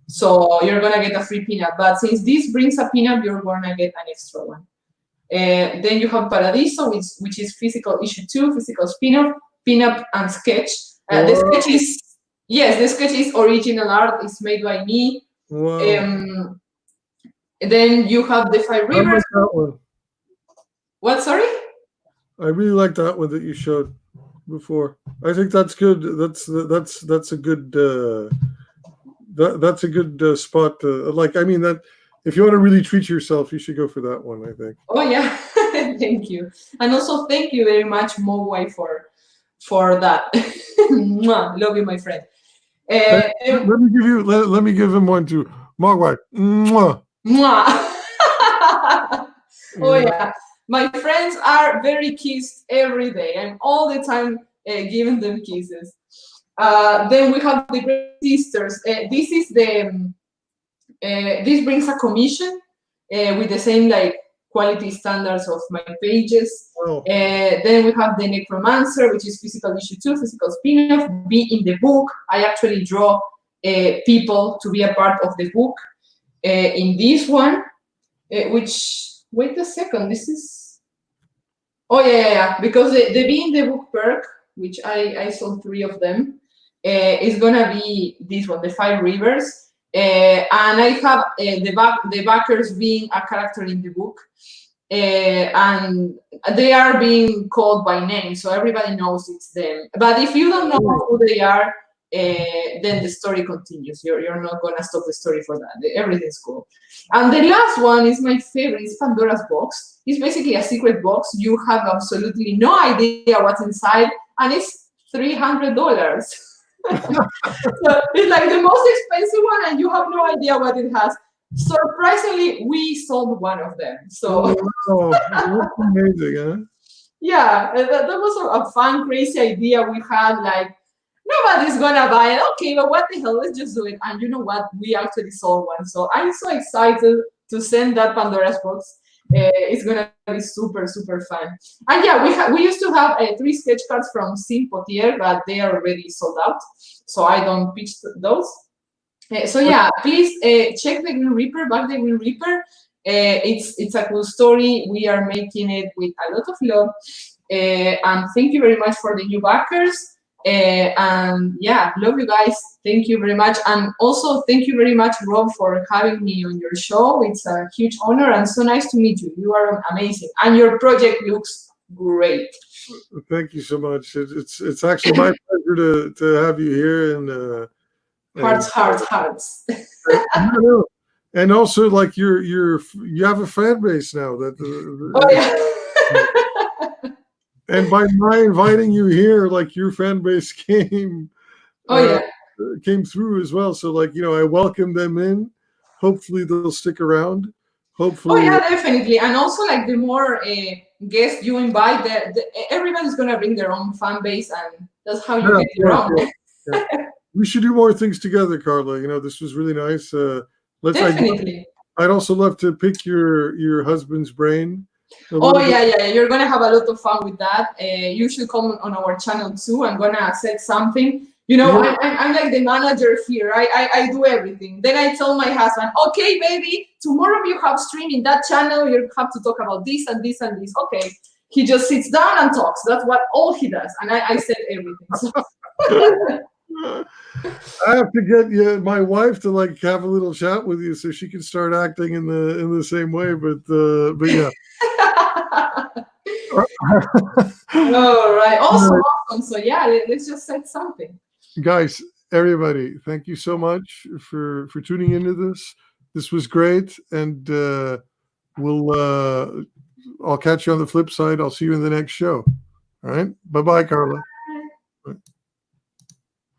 S2: So you're gonna get a free pinup. But since this brings a pinup, you're gonna get an extra one. Then you have Paradiso, which is physical issue 2, physical spin-off, pinup, and sketch. The sketch is original art. It's made by me.
S1: Wow.
S2: Then you have the 5 Rivers.
S1: I like that one.
S2: What? Sorry?
S1: I really like that one that you showed before. I think that's good. That's a good. That's a good spot. That if you want to really treat yourself, you should go for that one, I think.
S2: Oh yeah, thank you, and also thank you very much, Mogwai, for that. Love you, my friend.
S1: Let me give him one too, Mogwai.
S2: Oh yeah, my friends are very kissed every day. I'm all the time giving them kisses. Then we have the Great Sisters. This is this brings a commission with the same quality standards of my pages.
S1: Oh.
S2: Then we have the Necromancer, which is physical issue 2, physical spin-off. Be in the book. I actually draw people to be a part of the book. In this one, wait a second, this is. Oh yeah, because the Be in the book perk, which I sold 3 of them. Is gonna be this one, the 5 Rivers, and I have the backers being a character in the book, and they are being called by name, so everybody knows it's them. But if you don't know who they are, then the story continues. You're not gonna stop the story for that. Everything's cool. And the last one is my favorite. It's Pandora's box. It's basically a secret box. You have absolutely no idea what's inside, and it's $300. So it's like the most expensive one, and you have no idea what it has. Surprisingly, we sold one of them. So
S1: that's amazing, huh?
S2: Yeah, that was a fun, crazy idea we had. Nobody's gonna buy it. Okay, but what the hell? Let's just do it. And you know what? We actually sold one. So I'm so excited to send that Pandora's box. It's gonna be super, super fun. And yeah, we used to have 3 sketch cards from Sim Potier, but they are already sold out, so I don't pitch those. So yeah, please check the Green Reaper, back the Green Reaper. It's a cool story. We are making it with a lot of love, and thank you very much for the new backers. And yeah, love you guys. Thank you very much. And also thank you very much, Rob, for having me on your show. It's a huge honor and so nice to meet you. You are amazing, and your project looks great.
S1: Thank you so much. It's actually my pleasure to have you here, and
S2: hearts.
S1: And also, you have a fan base now. And by my inviting you here, your fan base came through as well. So I welcome them in. Hopefully they'll stick around. Hopefully.
S2: Oh yeah, definitely. And also the more guests you invite, everybody's gonna bring their own fan base, and that's how you get around.
S1: Yeah. We should do more things together, Carla. This was really nice.
S2: Definitely.
S1: I'd also love to pick your husband's brain.
S2: Oh yeah, you're gonna have a lot of fun with that. You should come on our channel too. I'm gonna set something. I'm like the manager here. I do everything. Then I tell my husband, okay, baby, tomorrow you have stream in that channel. You have to talk about this and this and this. Okay, he just sits down and talks. That's all he does, and I said everything. So.
S1: I have to get my wife to have a little chat with you so she can start acting in the same way. But yeah.
S2: All right. Awesome. So yeah, let's just set something.
S1: Guys, everybody, thank you so much for tuning into this. This was great, and I'll catch you on the flip side. I'll see you in the next show. All right, bye, Carla.